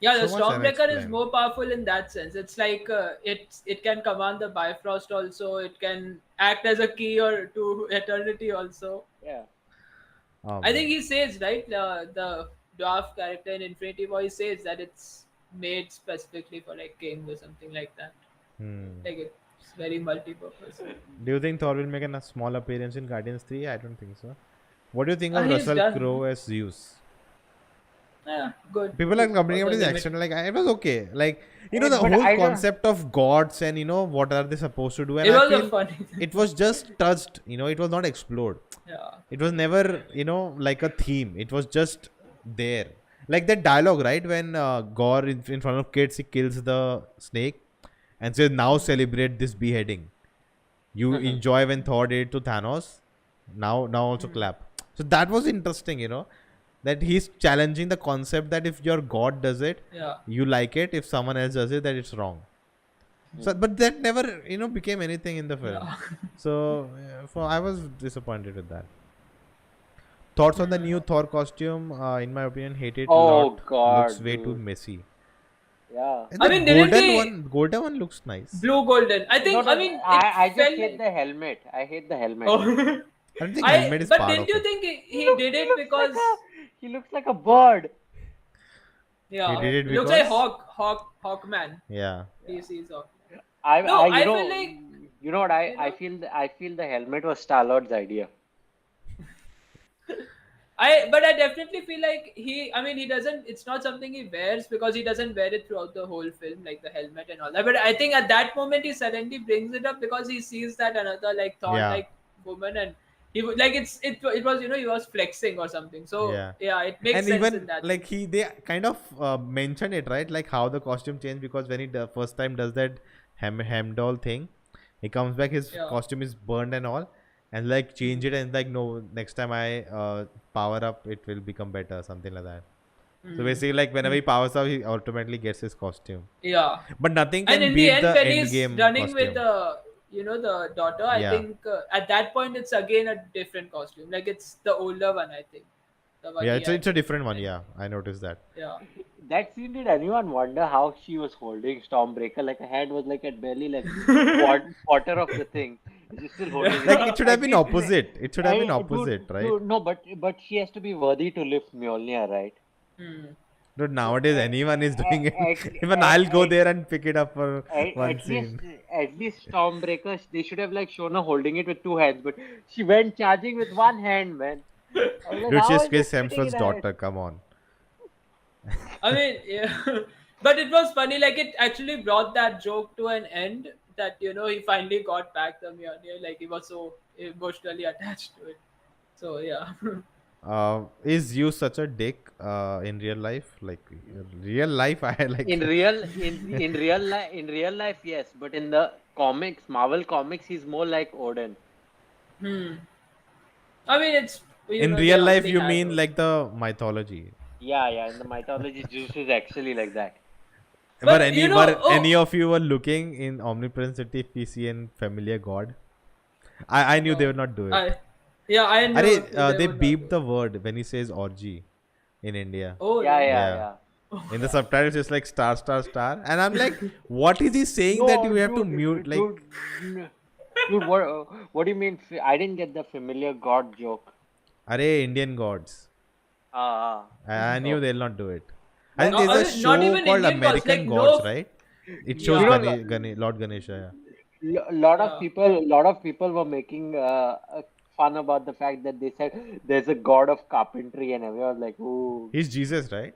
D: Yeah, the
A: So much
D: Stormbreaker is
A: unexplained.
D: more powerful in that sense. It's like it can command the Bifrost also. It can act as a key or to eternity also.
B: Yeah.
A: Oh
D: I
A: man.
D: think he says right the dwarf character in Infinity War he says that it's made specifically for like kings or something like that.
A: Hmm.
D: Like it's very multi-purpose.
A: Do you think Thor will make a small appearance in Guardians 3? I don't think so. What do you think of
D: He's
A: Russell
D: done.
A: Crowe as Zeus?
D: Yeah, good.
A: People are complaining
D: Was a
A: about his
D: limit.
A: action. Like, it was okay. Like, the
B: But
A: whole
B: I don't.
A: concept of gods and, what are they supposed to do? And
D: It
A: I
D: was a
A: feel
D: funny thing.
A: it was just touched, it was not explored.
D: Yeah.
A: It was never, like a theme. It was just there. Like that dialogue, right? When Gore, in front of kids, he kills the snake and says, now celebrate this beheading. You enjoy when Thor did it to Thanos. Now also clap. So that was interesting, that he's challenging the concept that if your god does it,
D: Yeah.
A: you like it. If someone else does it, that it's wrong. So, but that never, became anything in the film.
D: Yeah.
A: So, I was disappointed with that. Thoughts on the new Thor costume? In my opinion, hate it a
B: Oh
A: lot. Looks
B: God,
A: way too
B: dude.
A: messy.
B: Yeah.
A: And
D: I
A: the
D: mean, didn't
A: golden one looks nice.
D: blue golden. I think.
B: No,
D: I
B: no,
D: mean, it
B: I just
D: felt
B: hate
D: like.
B: the helmet. I hate the helmet.
D: Oh.
A: I don't think helmet is
D: But
A: part
D: didn't
A: of
D: you
A: it.
D: think he did it because
B: He looks like a bird.
A: He
D: yeah,
A: did it
D: it looks like
A: because
D: Hawkman.
A: yeah.
D: DC's Hawkman.
B: I,
D: No,
B: I,
D: I feel like
B: you know what? I,
D: you
B: I
D: know
B: feel, I feel the helmet was Star-Lord's idea.
D: but I definitely feel like I mean he doesn't it's not something he wears because he doesn't wear it throughout the whole film like the helmet and all that. But I think at that moment he suddenly brings it up because he sees that another like Thor
A: Yeah.
D: like woman and he would like it was he was flexing or something. So
A: Yeah.
D: yeah, it makes
A: And
D: sense in
A: even
D: that
A: like
D: sense.
A: they kind of mention it, right? Like how the costume changed, because when he first time does that Hemdoll thing, he comes back, his
D: Yeah.
A: costume is burned and all, and like change it and like, no, next time I power up, it will become better, something like that. So basically, like whenever he powers up, he automatically gets his costume.
D: Yeah.
A: But nothing
D: And
A: can
D: in the
A: beat
D: end,
A: the
D: when
A: end
D: he's
A: game
D: running with
A: costume.
D: the daughter, I
A: Yeah.
D: think at that point it's again a different costume. Like it's the older one, I think. The one
A: Yeah,
D: he
A: it's a,
D: had
A: it's a different one.
D: and-
A: Yeah, I noticed that.
D: Yeah.
B: That scene, did anyone wonder how she was holding Stormbreaker? Like her hand was like at barely like quarter of the thing. She's still holding it.
A: Like it should have
B: At
A: been
B: least,
A: opposite. It should have been opposite,
B: dude,
A: right?
B: dude, no, but she has to be worthy to lift Mjolnir, right?
D: Hmm.
A: Dude, nowadays anyone is doing it.
B: At,
A: Even
B: at,
A: I'll go
B: at,
A: there and pick it up for one
B: at least
A: scene.
B: Stormbreaker, they should have like shown her holding it with two hands, but she went charging with one hand, man. I was like,
A: Dude,
B: how
A: she's
B: is
A: Chris
B: this fitting
A: Hemsworth's
B: in her?
A: daughter. Come on.
D: I mean, yeah. But it was funny. Like it actually brought that joke to an end. That he finally got back the Mjolnir. Like he was so emotionally attached to it. So yeah.
A: Is you such a dick in real life? Like real life, I like.
B: In real life, yes, but in the comics, Marvel comics, he's more like Odin.
D: Hmm. I mean, it's
A: In
D: they
A: real life,
D: already
A: you
D: had
A: mean
D: those.
A: like the mythology?
B: Yeah, in the mythology, Zeus is actually like that.
A: Were
D: But
A: any of you were looking in Omnipresence PC and familiar god? I knew they would not do it.
D: I knew
A: They
D: would not
A: beeped
D: do
A: the
D: it.
A: word when he says orgy in India.
D: Oh,
B: Yeah,
D: really?
A: Yeah. In the subtitles, it's like star, star, star, and I'm like, what is he saying that
B: No,
A: you have to mute? Like,
B: dude, what do you mean? I didn't get the familiar god joke.
A: array Indian gods.
B: Ah,
A: I knew
B: Oh.
A: they'll not do it. I think
D: No,
A: there's a
D: I mean, not
A: show
D: even
A: called
D: Indian gods,
A: American
D: like,
A: Gods,
D: no-
A: right? It shows
D: Yeah.
A: Lord Ganesha.
B: lot of
D: Yeah.
B: people were making fun about the fact that they said there's a god of carpentry, and everyone was like, "Ooh."
A: He's Jesus, right?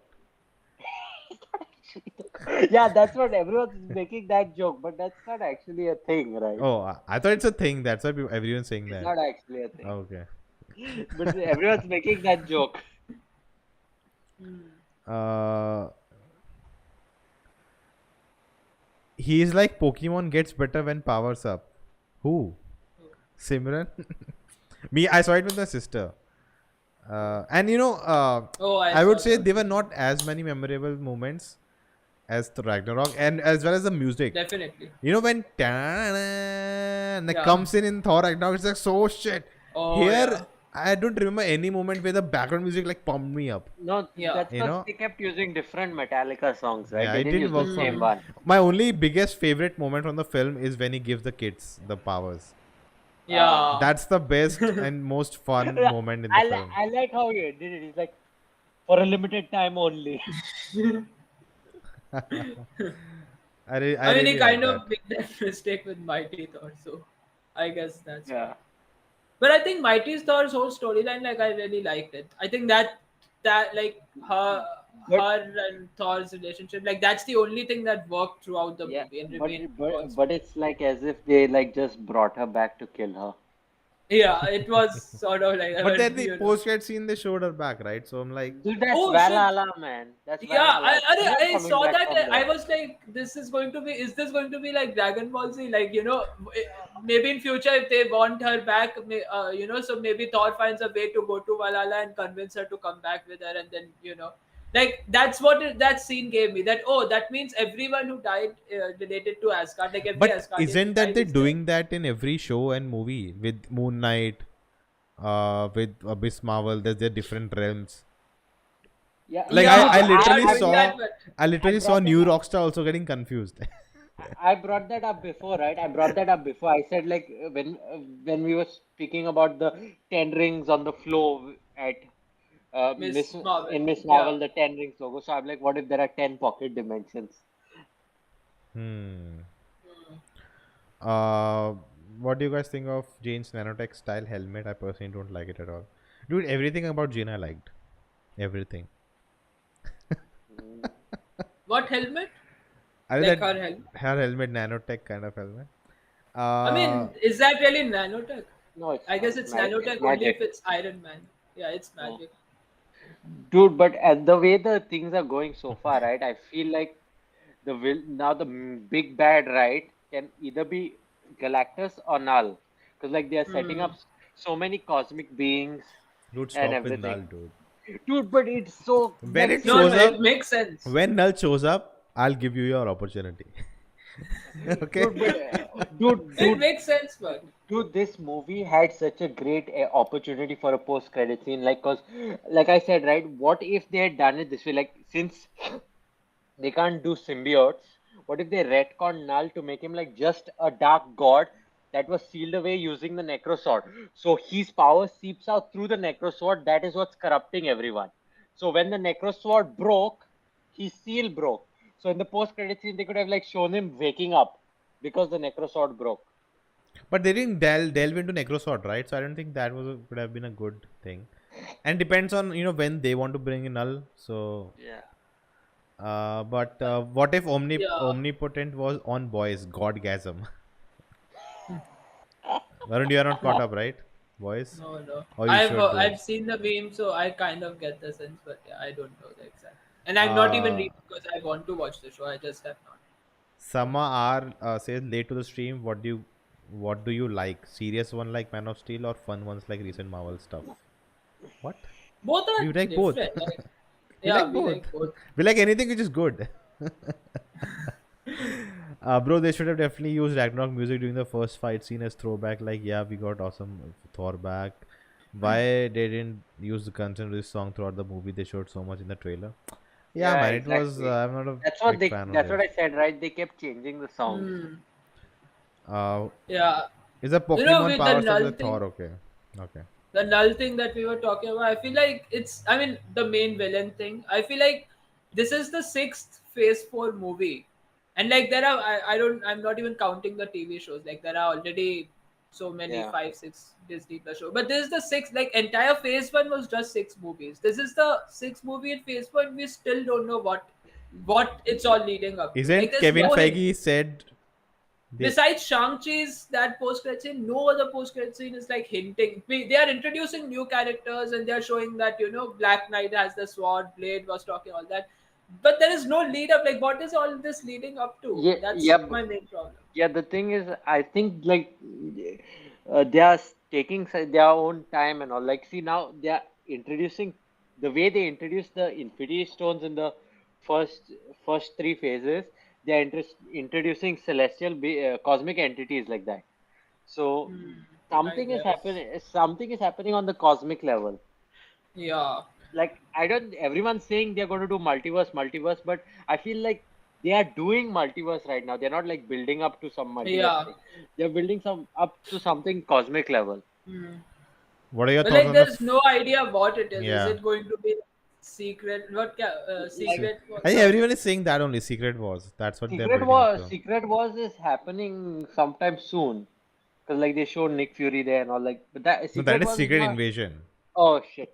B: Yeah, that's what everyone's making that joke, but that's not actually a thing, right?
A: Oh, I thought it's a thing. That's why everyone's saying
B: It's
A: that.
B: not actually a thing,
A: Okay.
B: but everyone's making that joke.
A: He's like Pokemon gets better when powers up. Who? Simran? Me, I saw it with my sister. And
D: Oh,
A: I would
D: saw
A: say
D: that.
A: there were not as many memorable moments as the Ragnarok, and as well as the music.
D: Definitely.
A: When that
D: Yeah.
A: comes in Thor Ragnarok, it's like so shit.
D: Oh,
A: Here,
D: yeah.
A: I don't remember any moment where the background music like pumped me up.
B: No,
D: Yeah.
B: that's
A: You
B: because
A: know,
B: they kept using different Metallica songs, right?
A: yeah,
B: They
A: it
B: didn't
A: didn't
B: use the
A: work for
B: same
A: me.
B: one.
A: My only biggest favorite moment from the film is when he gives the kids the powers.
B: Ah.
D: Yeah.
A: That's the best and most fun moment in the film.
B: I like how he did it. He's like, for a limited time only.
A: I
D: I mean, he
A: really like
D: kind
A: that.
D: of made that mistake with Mighty Thor, so I guess that's fine.
B: Yeah.
D: But I think Mighty Thor's whole storyline, like, I really liked it. I think that like
B: But
D: her and Thor's relationship, like, that's the only thing that worked throughout the
B: yeah,
D: movie and
B: but
D: remained
B: but
D: constant.
B: but it's like as if they like just brought her back to kill her.
D: Yeah, it was sort of like,
A: But then the
D: you know.
A: post credit scene they showed her back, right? So I'm like,
B: Dude, that's
D: Oh shit!
B: Valhalla, man. That's
D: Yeah,
B: Valhalla. She's not
D: I
B: coming
D: saw
B: back
D: that.
B: from
D: I
B: there.
D: was like, is this going to be like Dragon Ball Z? Like, you know, maybe in future if they want her back, you know, so maybe Thor finds a way to go to Valhalla and convince her to come back with her, and then, you know, like that's what that scene gave me. That, oh, that means everyone who died related to Asgard, like every
A: but
D: Asgardian who
A: isn't that
D: died
A: they
D: is there.
A: doing that in every show and movie with Moon Knight, with Abyss Marvel? There's their different realms.
B: Yeah,
A: Like
D: Yeah,
A: I
D: they
A: literally
D: are doing
A: saw,
D: that, but
A: I
B: I
A: literally saw
B: brought that
A: New
B: up.
A: Rockstar also getting confused.
B: I brought that up before, right? I brought that up before. I said like when we were speaking about the 10 rings on the floor at Miss
D: Miss Marvel.
B: in Miss
D: Yeah.
B: Marvel, the 10 rings logo. So I'm like, what if there are 10 pocket dimensions?
A: Hmm. Uh, what do you guys think of Jane's nanotech style helmet? I personally don't like it at all. Dude, everything about Jane I liked. Everything.
B: Mm.
D: What helmet?
A: I mean
D: Like
A: that
D: her helmet.
A: her helmet, nanotech kind of helmet.
D: I
A: Uh,
D: mean, is that really nanotech?
B: No, it's
D: I
B: not.
D: guess
B: It's
D: it's
B: magic. It's
D: nanotech only
B: magic.
D: if it's Iron Man. Yeah, it's
B: Yeah.
D: magic.
B: Dude, but at the way the things are going so far, right? I feel like now the big bad, right, can either be Galactus or Null, because like they are setting up
D: Hmm.
B: so many cosmic beings
A: dude,
B: and
A: stop with Null,
B: everything.
A: dude.
B: Dude, but it's so
A: When
B: like
A: it
B: see
D: No,
A: shows
D: no, it
A: up,
D: makes sense.
A: when Null shows up, I'll give you your opportunity. Okay.
B: dude, but dude,
D: It
B: dude,
D: makes sense, but
B: dude, this movie had such a great opportunity for a post-credit scene. Like, cause, like I said, right? What if they had done it this way? Like, since they can't do symbiotes, what if they retcon Null to make him like just a dark god that was sealed away using the Necrosword? So his power seeps out through the Necrosword. That is what's corrupting everyone. So when the Necrosword broke, his seal broke. So in the post-credit scene, they could have like shown him waking up because the Necrosword broke.
A: But they didn't delve into Necrosword, right? So I don't think that would have been a good thing. And depends on when they want to bring in Null. So,
B: Yeah.
A: but what if
D: yeah.
A: Omnipotent was on boys Godgasm? Varun, you are not caught up, right, boys?
D: No, no.
A: Or you should do.
D: I've seen the meme, so I kind of get the sense, but yeah, I don't know the exact. And I'm not even
A: Uh,
D: reading because I want to watch the show. I just have not.
A: Sama R says late to the stream. What do you like? Serious one like Man of Steel or fun ones like recent Marvel stuff? What?
D: Both are
A: We like both.
D: different. Like,
A: We
D: yeah,
A: like
D: we
A: both.
D: like both.
A: We like anything which is good. Bro, they should have definitely used Ragnarok music during the first fight scene as throwback. Like, yeah, we got awesome Thor back. Why they didn't use the content of this song throughout the movie? They showed so much in the trailer. Yeah,
B: Yeah,
A: man, it was.
B: exactly.
A: I'm not a big fan of
B: That's what
A: this.
B: I said, right? They kept changing the songs.
D: Hmm.
A: Uh,
D: Yeah.
A: is the
D: You know,
A: Pokemon
D: with the
A: power stuff
D: null
A: with
D: thing,
A: Thor? Okay, okay.
D: the null thing that we were talking about, I feel like it's, I mean, the main villain thing. I feel like this is the sixth Phase 4 movie. And like there are, I'm not even counting the TV shows. Like there are already so many,
B: Yeah.
D: five, six Disney Plus shows. But this is the sixth, like entire Phase 1 was just six movies. This is the sixth movie in Phase 1. We still don't know what it's all leading up to. Like
A: Isn't
D: there's
A: Kevin
D: no hint.
A: Feige said they?
D: Besides Shang-Chi's that post-credit scene, no other post-credit scene is like hinting. They are introducing new characters and they're showing that, Black Knight has the sword, Blade was talking all that. But there is no lead up. Like, what is all this leading up to?
B: Yeah,
D: That's
B: yeah,
D: my main problem.
B: yeah. The thing is, I think like they are taking their own time and all. Like, see now they are introducing the way they introduced the Infinity Stones in the first first three phases. They are introducing celestial cosmic entities like that. So
D: Hmm.
B: something is
D: guess.
B: happening. Something is happening on the cosmic level.
D: Yeah.
B: Like I don't. Everyone's saying they're going to do multiverse, but I feel like they are doing multiverse right now. They're not like building up to some multiverse
D: Yeah.
B: thing. They're building some up to something cosmic level.
D: Hmm.
A: What are your
D: But
A: thoughts
D: like,
A: on the?
D: there's no idea what it is. Is
A: Yeah.
D: it going to be secret? What
B: Like
D: secret?
A: I think
D: No.
A: everyone is saying that only Secret Wars. That's what they're
B: Secret
A: building up
B: Wars,
A: to.
B: Secret Wars is happening sometime soon. Because like they showed Nick Fury there and all like, but that
A: No, that
B: Secret
A: is
B: Wars is
A: Secret
B: not.
A: Invasion.
B: Oh shit.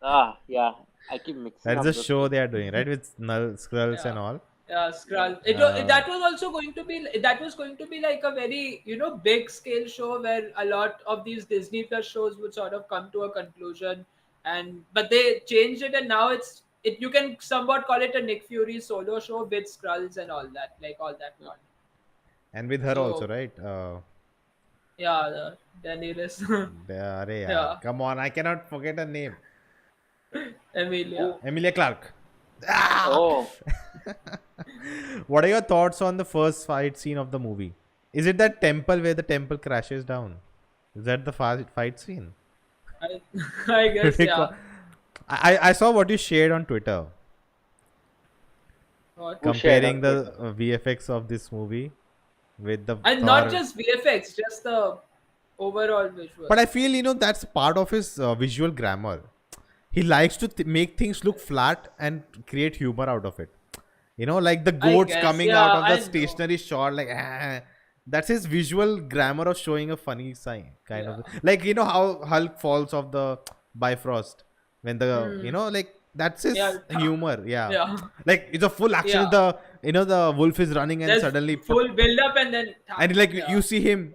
B: Ah, yeah. I keep mixing
A: That is
B: up
A: a
B: those
A: show
B: two.
A: they are doing, right? With Null Skrulls
D: Yeah.
A: and all.
D: Yeah,
B: Yeah.
D: Skrull.
A: Uh,
D: That was also going to be like a very big scale show where a lot of these Disney Plus shows would sort of come to a conclusion, and but they changed it and now it you can somewhat call it a Nick Fury solo show with Skrulls and all that, like all that fun.
A: and with her also,
D: So
A: right?
D: yeah, Daenerys.
A: Arey yaar.
D: Yeah,
A: Come on, I cannot forget her name.
D: Emilia.
B: Who?
A: Emilia Clarke. Ah!
B: Oh,
A: What are your thoughts on the first fight scene of the movie? Is it that temple where the temple crashes down? Is that the fight scene?
D: I I guess
A: Because
D: yeah.
A: I saw what you shared on Twitter
D: What?
B: who shared
A: comparing
B: on
A: the
B: Twitter?
A: VFX of this movie with the
D: And not
A: Thor.
D: just VFX, just the overall
A: But I
D: visuals.
A: feel that's part of his visual grammar. He likes to make things look flat and create humor out of it. Like the
D: I
A: goats
D: guess,
A: coming out
D: yeah,
A: of the
D: I know.
A: stationary shot, like that's his visual grammar of showing a funny sign, kind
D: Yeah.
A: of like how Hulk falls off the Bifrost when the
D: Hmm.
A: like that's his
D: Yeah.
A: humor, yeah.
D: Yeah.
A: Like it's a full action.
D: Yeah.
A: The wolf is running and
D: There's
A: suddenly
D: full build up and then
A: and like
D: yeah.
A: you see him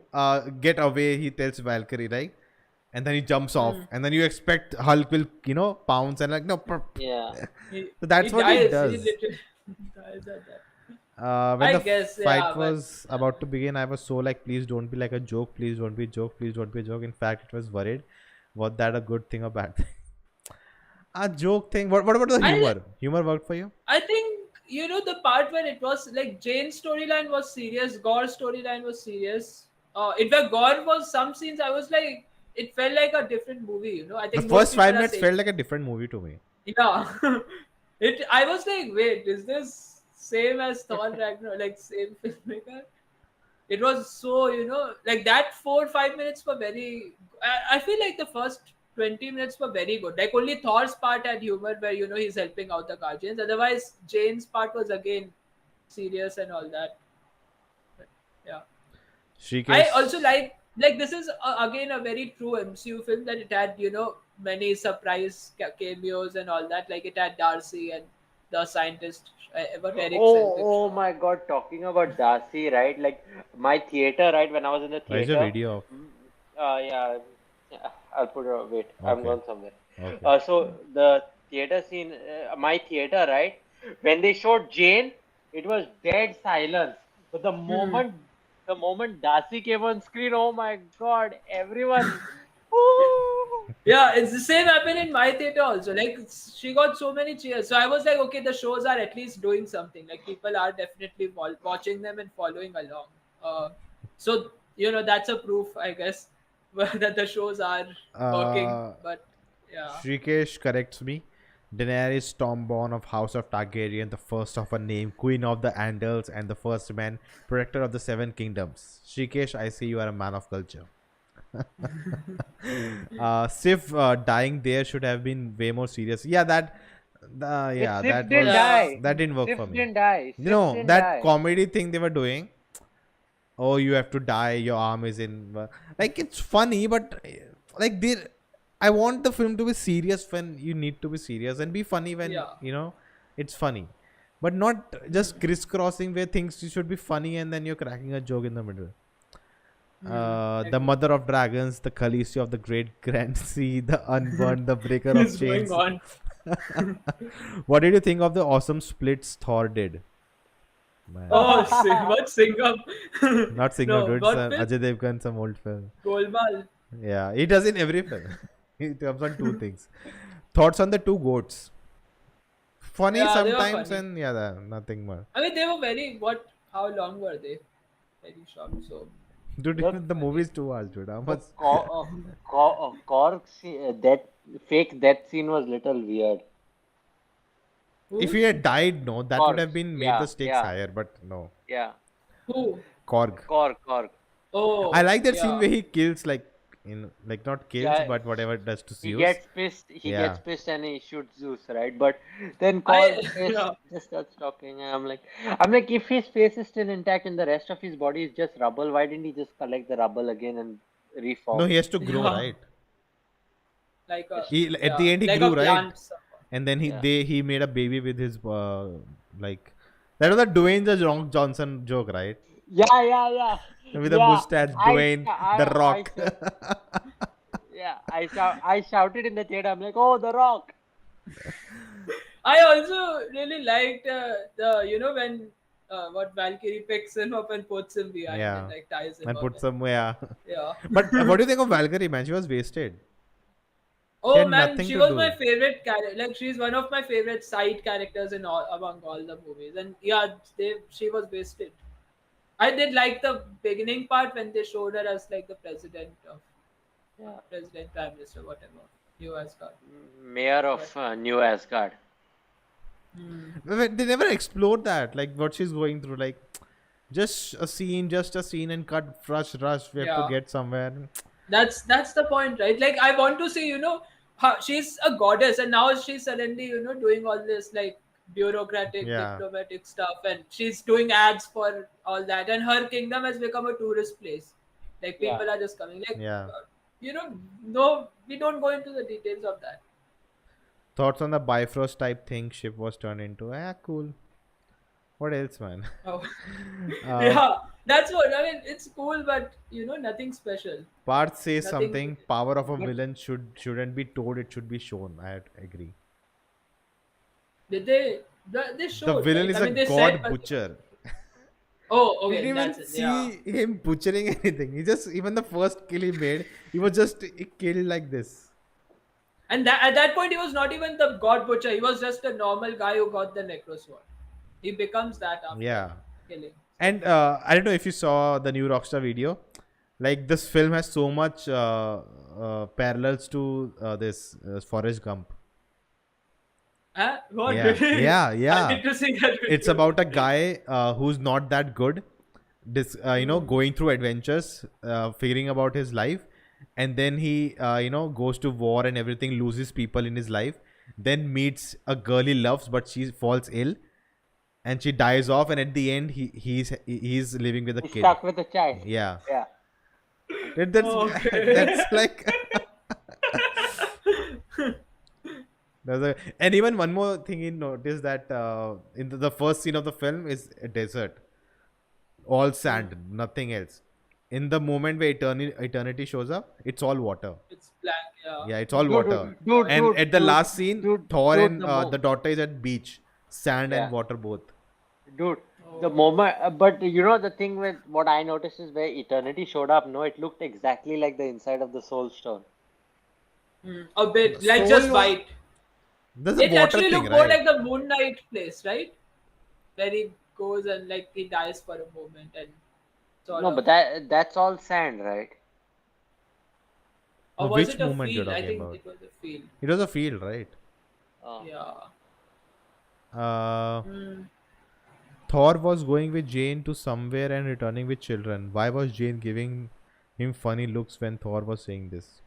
A: get away. He tells Valkyrie, right? And then he jumps off,
D: Hmm.
A: and then you expect Hulk will pounce and like no.
B: Yeah.
A: So
D: He
A: that's what he
D: dies. He
A: does.
D: literally dies at that.
A: When
D: I
A: the
D: guess,
A: fight
D: yeah, but
A: was about to begin, I was so like, please don't be like a joke. Please don't be a joke. Please don't be a joke. In fact, it was worried. Was that a good thing or bad thing? A joke thing. What about the
D: I
A: humor? Humor worked for you?
D: I think the part where it was like Jane's storyline was serious, Gore's storyline was serious. In fact, Gore was some scenes I was like, it felt like a different movie. I
A: The
D: think most
A: first
D: people
A: five
D: are
A: minutes
D: saying,
A: felt like a different movie to me.
D: yeah. It. I was like, wait, is this same as Thor Ragnarok? Like same filmmaker? It was so like that 4 or 5 minutes were very. I feel like the first 20 minutes were very good. Like only Thor's part had humor where he's helping out the Guardians. Otherwise, Jane's part was again serious and all that. But, yeah. I also
A: Shrikesh.
D: like this is again a very true MCU film that it had many surprise cameos and all that. Like it had Darcy and the scientist. What Eric
B: Oh,
D: Selvig
B: oh
D: show.
B: my God, talking about Darcy, right? Like my theater, right? When I was in the
A: Why is your
B: theater,
A: video off?
B: yeah, I'll put it. Wait, I'm
A: Okay.
B: going somewhere.
A: Okay.
B: So the theater scene, my theater, right? When they showed Jane, it was dead silence. But
D: Hmm.
B: the moment Darcy came on screen, oh my God, everyone, ooh,
D: Yeah, it's the same happened in my theater also. Like she got so many cheers. So I was like, okay, the shows are at least doing something. Like people are definitely watching them and following along. So that's a proof, I guess, that the shows are working.
A: Uh,
D: But yeah,
A: Shrikesh corrects me. Daenerys Stormborn of House of Targaryen, the first of her name, Queen of the Andals, and the first man, Protector of the Seven Kingdoms. Shrikesh, I see you are a man of culture. Sif dying there should have been way more serious. Yeah,
B: if
A: yeah,
B: Sif
A: that
B: didn't
D: yeah,
A: was
B: die,
A: that didn't work
B: Sif
A: for me.
B: didn't die, Sif didn't
A: That
B: die.
A: comedy thing they were doing. Oh, you have to die. Your arm is in. Like it's funny, but like they, I want the film to be serious when you need to be serious and be funny when
D: yeah.
A: it's funny, but not just crisscrossing where things should be funny and then you're cracking a joke in the middle. The
D: Agree.
A: mother of dragons, the Khaleesi of the great grand sea, the unburned, the breaker of
D: It's going
A: chains.
D: on.
A: What did you think of the awesome splits Thor did? Man.
D: Oh, what Singham?
A: Not Singham,
D: No,
A: dude. It's
D: what film?
A: Ajay Devgan, some old film.
D: Golmaal.
A: Yeah, he does in every film. He comes on two things. Thoughts on the two goats? Funny
D: Yeah, they were
A: sometimes,
D: funny.
A: and nothing more.
D: I mean, they were very. What? How long were they? Very short. So
A: Dude,
B: Look,
A: even the movie is 2 hours, dude. How much?
B: Cork that fake death scene was little weird.
A: If
D: Who?
A: he had died, no, that would have
B: Corks,
A: been made the
B: yeah,
A: stakes
B: yeah,
A: higher, but no.
B: yeah.
D: Who?
A: Korg.
B: Cork.
A: I
D: Oh,
A: like that scene
D: yeah.
A: where he kills, like, like not kills,
B: Yeah,
A: but whatever it does to
B: he
A: Zeus.
B: gets pissed. He
A: Yeah.
B: gets pissed and he shoots Zeus, right? But then
D: I
B: Cork
D: yeah.
B: just starts talking, and I'm like, if his face is still intact and the rest of his body is just rubble, why didn't he just collect the rubble again and
A: No,
B: reform?
A: he has to grow,
D: Yeah.
A: right?
D: Like a
A: He at the
D: yeah,
A: end he
D: like a
A: grew, right?
D: plant. Someone.
A: And then
B: Yeah.
A: he made a baby with his like that was a Dwayne the Rock Johnson joke, right?
B: Yeah.
A: With a
B: Yeah.
A: mustache, Dwayne the
B: I
A: Rock.
B: said, yeah, I shouted in the theater. I'm like, oh, The Rock.
D: I also really liked the when what Valkyrie picks him up and puts him behind
A: Yeah,
D: and like ties him
A: and
D: up.
A: put some yeah.
D: Yeah.
A: But what do you think of Valkyrie, man? She was wasted. She
D: Oh
A: had
D: man,
A: nothing
D: she
A: to
D: was my
A: do.
D: favorite character. Like she's one of my favorite side characters in all among all the movies. And yeah, she was wasted. I did like the beginning part when they showed her as like the
B: Yeah.
D: prime minister, whatever. US God.
B: Mayor
D: But
B: of New Asgard.
A: They never explored that, like what she's going through. Like just a scene, and cut, rush. We have to
D: yeah,
A: get somewhere.
D: that's the point, right? Like I want to see, how she's a goddess, and now she's suddenly, doing all this like bureaucratic,
A: Yeah,
D: diplomatic stuff, and she's doing ads for all that, and her kingdom has become a tourist place. Like
B: Yeah.
D: people are just coming. Like,
A: yeah.
D: no, we don't go into the details of that.
A: Thoughts on the Bifrost type thing ship was turned into? Ah, cool. What else, man?
D: Oh,
A: Uh,
D: yeah, that's what I mean. It's cool, but nothing special.
A: Parth says
D: Nothing.
A: something. Power of a
B: But
A: villain shouldn't be told. It should be shown. I agree.
D: Did they? They
A: The
D: showed,
A: villain
D: right?
A: is
D: I
A: a
D: mean, they
A: god
D: said, but
A: butcher.
D: oh,
A: We
D: okay,
A: didn't
D: that's
A: even
D: it. Yeah.
A: see him butchering anything. He just even the first kill he made, he was just killed like this.
D: And at that point, he was not even the god butcher. He was just a normal guy who got the necrosword. He becomes that after
A: Yeah.
D: killing. So,
A: And I don't know if you saw the new Rockstar video. Like this film has so much parallels to this Forrest Gump.
D: what?
A: Yeah,
D: Really?
A: yeah,
D: I
A: yeah.
D: need to see that video.
A: It's about a guy who's not that good, going through adventures, figuring about his life, and then he goes to war and everything, loses people in his life, then meets a girl he loves, but she falls ill, and she dies off, and at the end he's living with a
B: he's
A: kid.
B: stuck with a child.
A: Yeah,
B: Yeah.
A: that's
D: Okay.
A: that's like. And even one more thing you notice that in the first scene of the film is a desert, all sand, nothing else. In the moment where eternity shows up, it's all water.
D: It's blank. Yeah.
A: Yeah, it's all
B: Dude,
A: water.
B: dude,
A: And
B: dude,
A: at the
B: dude,
A: last scene,
B: dude,
A: Thor
B: dude,
A: and
B: the
A: the daughter is at beach, sand
B: Yeah.
A: and water both.
B: Dude, the
D: Oh.
B: moment, but the thing with what I noticed is where Eternity showed up, no, it looked exactly like the inside of the Soul Stone.
D: A bit like
A: Soul
D: just
A: was-
D: white.
A: There's a
D: It
A: water
D: actually
A: thing,
D: looked more
A: right?
D: like the Moon Knight place, right? Where he goes and like he dies for a moment and sort
B: No,
D: of.
B: but that's all sand, right?
D: Or
A: No,
D: was
A: which
D: it a
A: moment you're
D: field? I
A: talking
D: think
A: about?
D: it was a field.
A: It was a field, right?
D: Yeah.
A: Uh,
D: Hmm.
A: Thor was going with Jane to somewhere and returning with children. Why was Jane giving him funny looks when Thor was saying this?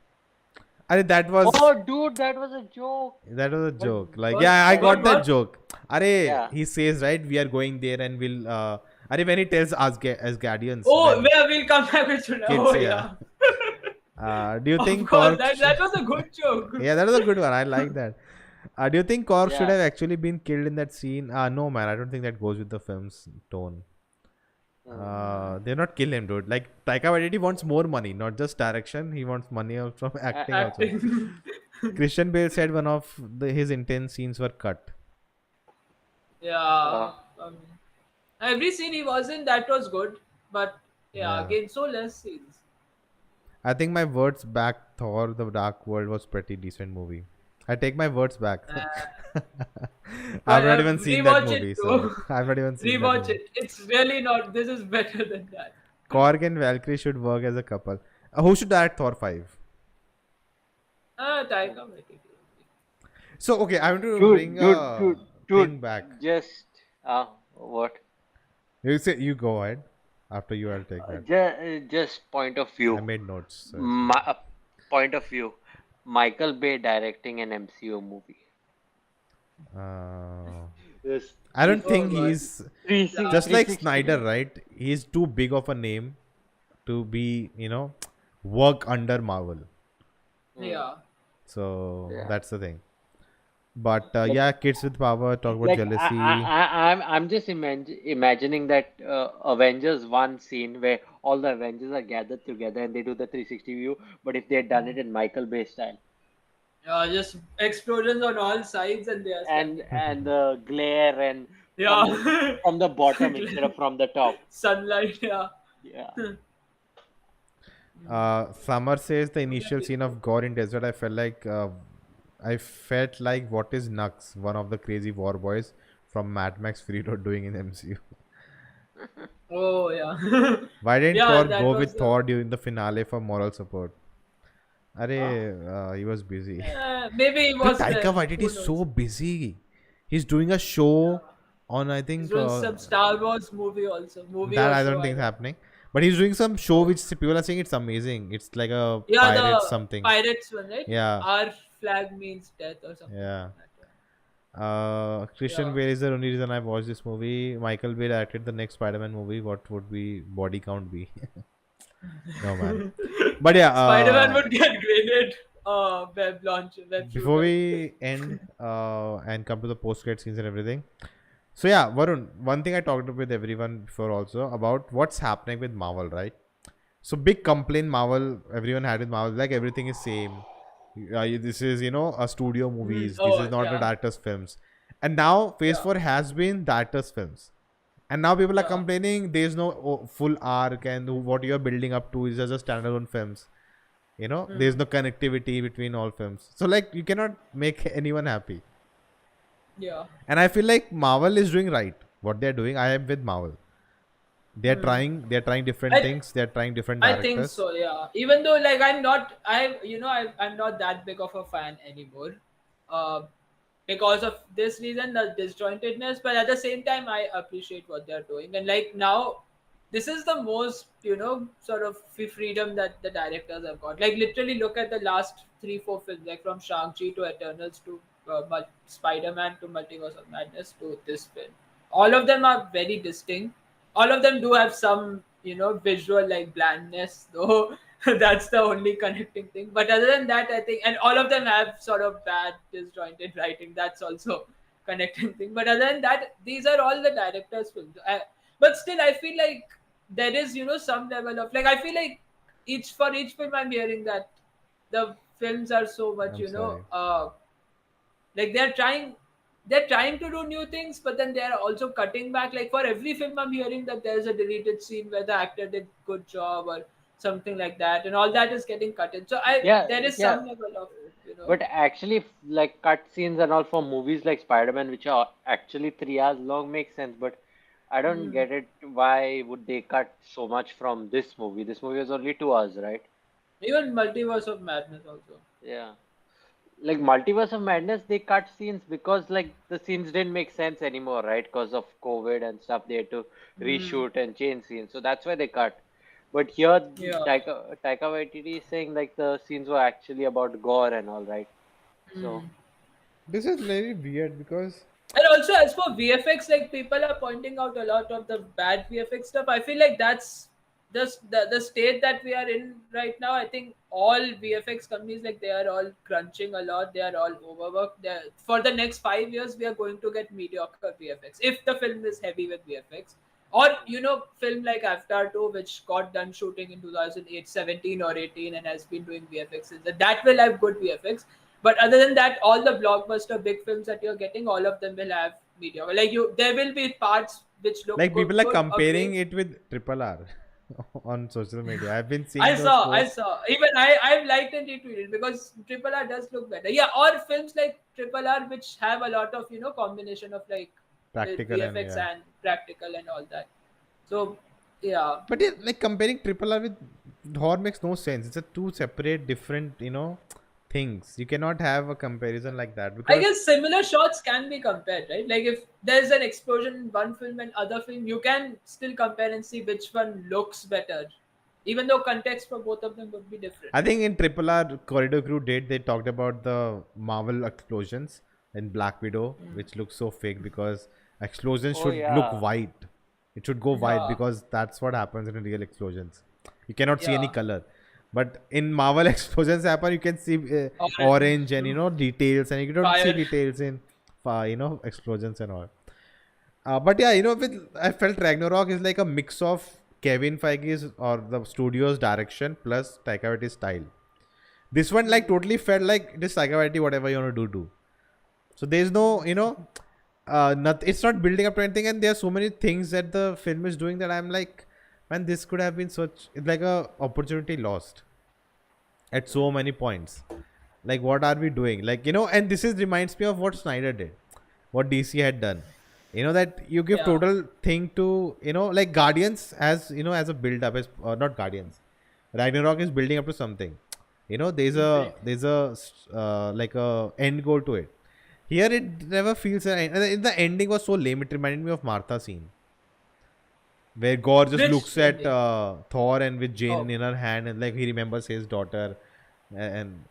A: Arey, that was
B: Oh, dude, that was a joke.
A: a joke. Like,
D: what-
A: yeah, I got
D: what-
A: that
D: what?
A: joke. Arey,
B: Yeah.
A: he says, right, we are going there and we'll. When he tells Asgardians.
D: Oh,
A: then
D: where we'll come back with children.
A: kids,
D: Oh
A: yeah.
D: yeah.
A: Do you
D: Of
A: think
D: course,
A: Korg?
D: that was a good joke.
A: Yeah, that was a good one. I like that. Do you think Korg should
B: Yeah.
A: have actually been killed in that scene? No, man. I don't think that goes with the film's tone. They're not kill him, dude. Like Taika Waititi wants more money, not just direction. He wants money from acting also.
D: Acting.
A: Christian Bale said one of his intense scenes were cut.
D: Yeah. Every scene he was in, that was good. But yeah,
A: Yeah.
D: again, so less scenes.
A: I think my words back. Thor: The Dark World was pretty decent movie. I take my words back. I've not even seen that
D: Rewatch it,
A: movie,
D: bro.
A: so I've not even seen that
D: Rewatch
A: movie.
D: it. It's really not. This is better than that.
A: Korg and Valkyrie should work as a couple. Who should direct Thor 5?
D: Taika Waititi.
A: So, okay, I want to
B: Dude,
A: bring
B: dude,
A: a
B: dude, dude,
A: thing back.
B: just what?
A: You go ahead. After you, I'll take that.
B: Just point of
A: I
B: view.
A: made notes. So it's fine.
B: My point of view. Michael Bay directing an MCU movie.
A: Uh,
B: This
A: I don't
D: Oh
A: think
D: God.
A: he's
B: three
A: just like
B: 360.
A: Snyder, right? He's too big of a name to be, work under Marvel.
D: Yeah.
A: So
B: Yeah.
A: that's the thing. But
B: Like,
A: yeah, kids with power talk about
B: like
A: jealousy.
B: I'm just imagining that Avengers 1 scene where all the Avengers are gathered together and they do the 360 view, but if they had done it in Michael Bay style,
D: Just explosions on all sides, and they are
B: and
D: standing.
B: and the glare and from the
D: Yeah.
B: from the bottom instead of from the top.
D: Sunlight. Yeah.
B: Yeah.
A: Summer says the
D: Would have
A: initial
D: been
A: scene
D: good.
A: of Gore in desert. I felt like what is Nux, one of the crazy war boys from Mad Max Fury Road doing in MCU.
D: Oh yeah.
A: Why didn't
D: Yeah,
A: Thor
D: that
A: go
D: was
A: with Thor during the finale for moral support?
B: Huh?
A: He was busy.
D: maybe he
A: Dude,
D: was
A: Taika
D: there.
A: Waititi
D: Who
A: is so
D: knows?
A: busy. He's doing a
D: Yeah.
A: show on, I
D: He's
A: think,
D: doing some Star Wars movie
A: that
D: or
A: I
D: show.
A: don't
D: I
A: think is
D: don't know.
A: happening. But he's doing some show
D: Oh.
A: which people are saying it's amazing. It's like a
D: Yeah,
A: pirate
D: the
A: something.
D: pirates one, right?
A: Yeah,
D: Our flag means death or something
A: yeah.
D: like that.
A: Christian
D: Yeah.
A: Bale is the only reason I watched this movie. Michael Bay directed the next Spider-Man movie. What would be body count be? No man. But yeah,
D: Spider-Man would get graded web shoot
A: before
D: also.
A: we end and come to the post-credit scenes and everything. So yeah, Varun, one thing I talked with everyone before also about what's happening with Marvel, right? So big complaint Marvel everyone had with Marvel, like everything is same. This is a studio movies. This
D: Oh
A: is not a
D: yeah.
A: director's films. And now Phase
D: Yeah.
A: 4 has been director's films. And now people are
D: Yeah.
A: complaining there's no full arc and what you're building up to is just standalone films. There's no connectivity between all films. So like you cannot make anyone happy.
D: Yeah.
A: And I feel like Marvel is doing right. What they're doing, I am with Marvel. They're trying different
D: I
A: things, they're trying different
D: I think
A: directors.
D: so, yeah. Even though like I'm not that big of a fan anymore. Uh because of this reason, the disjointedness, but at the same time I appreciate what they're doing. And like now this is the most, sort of freedom that the directors have got. Like literally look at the last 3-4 films, like from Shang-Chi to Eternals to Spider-Man to Multiverse of Madness to this film. All of them are very distinct. All of them do have some, visual like blandness, though. That's the only connecting thing. But other than that, I think, and all of them have sort of bad, disjointed writing. That's also connecting thing. But other than that, these are all the director's films. But still, I feel like there is, some level of like I feel like each film I'm hearing that the films are so much,
A: I'm sorry.
D: like they're trying to do new things, but then they're also cutting back. Like for every film I'm hearing that there's a deleted scene where the actor did good job or something like that, and all that is getting cut in. So
B: Yeah,
D: there is
B: yeah.
D: some level of,
B: But actually, like cut scenes and all for movies like Spider-Man, which are actually 3 hours long, makes sense. But I don't get it. Why would they cut so much from this movie? This movie was only 2 hours, right?
D: even Multiverse of Madness also.
B: Yeah. Like Multiverse of Madness, they cut scenes because like the scenes didn't make sense anymore, right? Because of COVID and stuff, they had to
D: Mm,
B: reshoot and change scenes. So that's why they cut. But here,
D: yeah.
B: Taika Waititi is saying like the scenes were actually about gore and all, right? So
D: Mm.
A: This is very weird because
D: And also, as for VFX, like people are pointing out a lot of the bad VFX stuff. I feel like that's just the state that we are in right now. I think all VFX companies, like they are all crunching a lot. They are all overworked. For the next 5 years, we are going to get mediocre VFX if the film is heavy with VFX. Or film like Avatar 2, which got done shooting in 2008, 17 or 18, and has been doing VFX. That will have good VFX. But other than that, all the blockbuster big films that you're getting, all of them will have mediocre. Like there will be parts which look
A: like
D: good,
A: people are
D: good
A: comparing
D: okay.
A: it with Triple R on social media. I've been
D: I
A: seeing those
D: saw, I
A: posts.
D: saw. Even I've liked and retweeted because Triple R does look better. Yeah, or films like Triple R which have a lot of
A: Practical and
D: VFX
A: yeah.
D: and practical and all that. So Yeah.
A: But yeah, like comparing Triple R with Thor makes no sense. It's a two separate, different, things. You cannot have a comparison like that
D: I
A: because
D: guess similar shots can be compared, right? Like if there's an explosion in one film and other film, you can still compare and see which one looks better, even though context for both of them would be different.
A: I think in Triple R Corridor Crew did they talked about the Marvel explosions in Black Widow, which looks so fake because explosions
B: Oh
A: should look
B: yeah.
A: white. It should go white
D: Yeah,
A: because that's what happens in real explosions. You cannot see any
D: yeah.
A: color. But in Marvel explosions happen, you can see orange
D: Orange,
A: and details, and you don't see
D: fire.
A: details in explosions and all. But yeah, I felt Ragnarok is like a mix of Kevin Feige's or the studio's direction plus Taika Waititi's style. This one like totally felt like it is Taika Waititi, whatever you want to do. So there's no, not it's not building up to anything, and there are so many things that the film is doing that I'm like, man, this could have been such it's like a opportunity lost at so many points. Like, what are we doing? Like, and this is reminds me of what Snyder did, what DC had done. That you give
D: Yeah.
A: total thing to, like Guardians as, as a build up, as not Guardians. Ragnarok is building up to something.
D: Infinity.
A: There's a like a end goal to it. Here it never feels an end. And the ending was so lame. It reminded me of Martha scene where Gore just
D: Which
A: looks at
D: ending?
A: Thor and with Jane
D: Oh,
A: in her hand and like he remembers his daughter, and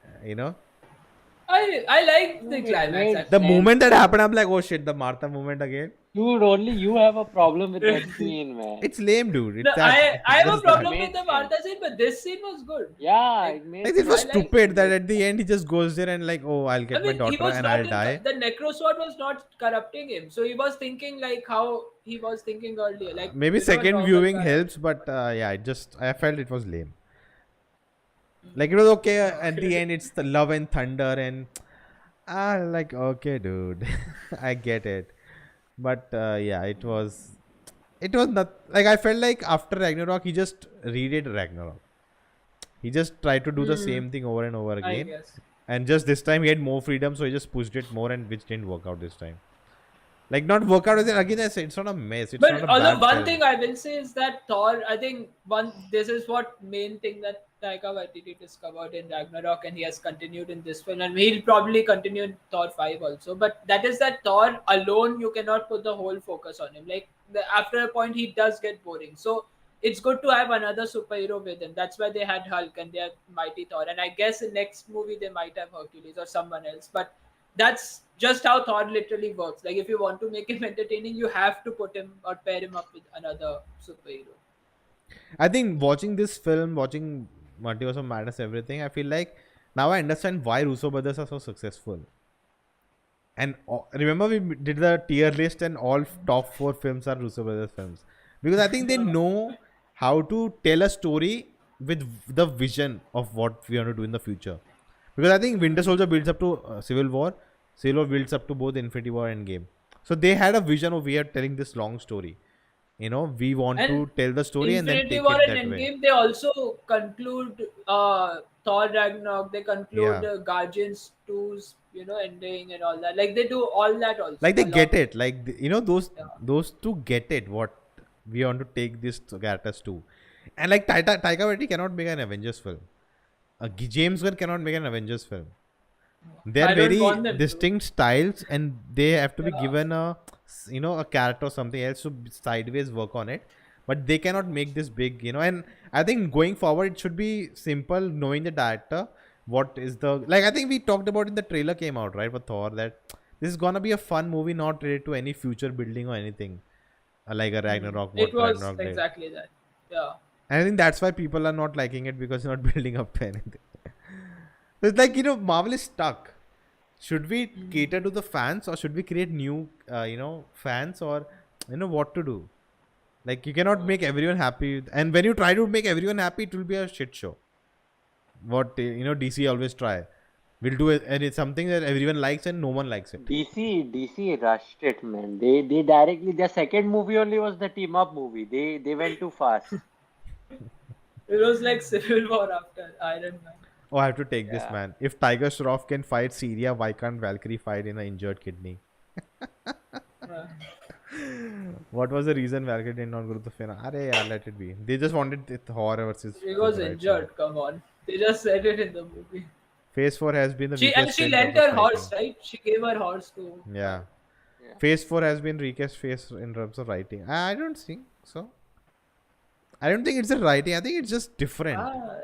D: I like the
B: Dude, it
D: climax
B: made
A: the
D: actually.
B: sense.
A: moment that happened, I'm like, oh shit, the Martha moment again.
B: Dude, only you have a problem with that scene, man.
A: It's lame, dude.
D: No,
A: It's that.
D: I
A: It's
D: have a
A: just
B: It
A: that.
D: problem with
B: made
D: the
B: sense.
D: Martha scene, but this scene was good.
B: Yeah,
D: Like
B: it made
A: Like it was
D: I
B: sense.
D: like.
A: stupid
B: It
A: that
B: made
A: at the
B: sense.
A: end he just goes there and like, oh, I'll
D: I
A: get my
D: mean, he
A: daughter
D: was
A: and I'll
D: not in
A: die.
D: the Necrosword was not corrupting him, so he was thinking like how he was thinking earlier, like
A: Maybe
D: a
A: second
D: normal
A: viewing
D: guy.
A: helps, but yeah, I felt it was lame. Like it was okay at the
D: Okay.
A: end. It's the love and thunder and like okay, dude, I get it, but yeah, it was not like I felt like after Ragnarok he just redid Ragnarok. He just tried to do the
D: Hmm,
A: same thing over and over
D: I
A: again,
D: guess.
A: and just this time he had more freedom, so he just pushed it more, and which didn't work out this time. Like not work out as in again. I said it's not a mess. It's not
D: But
A: a
D: although
A: bad
D: one
A: film.
D: thing I will say is that Thor, I think this is what main thing that Taika Waititi discovered in Ragnarok, and he has continued in this film, and he'll probably continue in Thor 5 also. But that is that Thor alone, you cannot put the whole focus on him. Like after a point, he does get boring. So it's good to have another superhero with him. That's why they had Hulk and they have Mighty Thor, and I guess in next movie they might have Hercules or someone else. But that's just how Thor literally works. Like if you want to make him entertaining, you have to put him or pair him up with another superhero.
A: I think watching this film, watching Multiverse of Madness, everything, I feel like now I understand why Russo brothers are so successful. And remember, did the tier list, and all top 4 films are Russo brothers films because I think they know how to tell a story with the vision of what we want to do in the future. Because I think Winter Soldier builds up to Civil War, Civil War builds up to both Infinity War and Game. So they had a vision of we are telling this long story. We want
D: And
A: to tell the story and then
D: Infinity
A: take
D: War
A: it
D: and
A: that way.
D: Endgame, they also conclude Thor Ragnarok. They conclude
A: Yeah.
D: Guardians 2's ending and all that. Like they do all that also
A: Like they
D: along
A: get
D: with.
A: it. Like those
D: Yeah.
A: those two get it. What we want to take these characters to, and like Taika Waititi cannot make an Avengers film. James Gunn cannot make an Avengers film. They are
D: I don't
A: very
D: want them to.
A: distinct styles, and they have to be
D: Yeah.
A: given a character or something else to sideways work on it. But they cannot make this big, And I think going forward, it should be simple, knowing the director. What is the like? I think we talked about in the trailer came out right for Thor that this is gonna be a fun movie, not related to any future building or anything like a Ragnarok.
D: It
A: What
D: was
A: Ragnarok did.
D: exactly that. Yeah.
A: And I think that's why people are not liking it because it's not building up to anything. It's like Marvel is stuck. Should we cater to the fans or should we create new fans, or what to do? Like you cannot make everyone happy, and when you try to make everyone happy, it will be a shit show. What DC always try. We'll do it, and it's something that everyone likes and no one likes it.
B: DC rushed it, man. They directly their second movie only was the team up movie. They went too fast.
D: It was like Civil War after Iron Man.
A: Oh, I have to take this,
B: Yeah.
A: man. If Tiger Shroff can fight Syria, why can't Valkyrie fight in an injured kidney?
D: Yeah.
A: What was the reason Valkyrie did not go to the finale? Arey, yeah, let it be. They just wanted it Thor versus
D: She
A: Thor,
D: was
A: right? So
D: injured. Come on, they just said it in the movie.
A: Phase 4 has been the
D: She
A: weakest in terms
D: lent
A: of
D: her horse,
A: writing.
D: right? She gave her horse to.
A: Yeah.
B: Yeah.
A: Phase 4 has been weakest phase in terms of writing. I don't think so. I don't think it's a writing. I think it's just different.
D: Ah,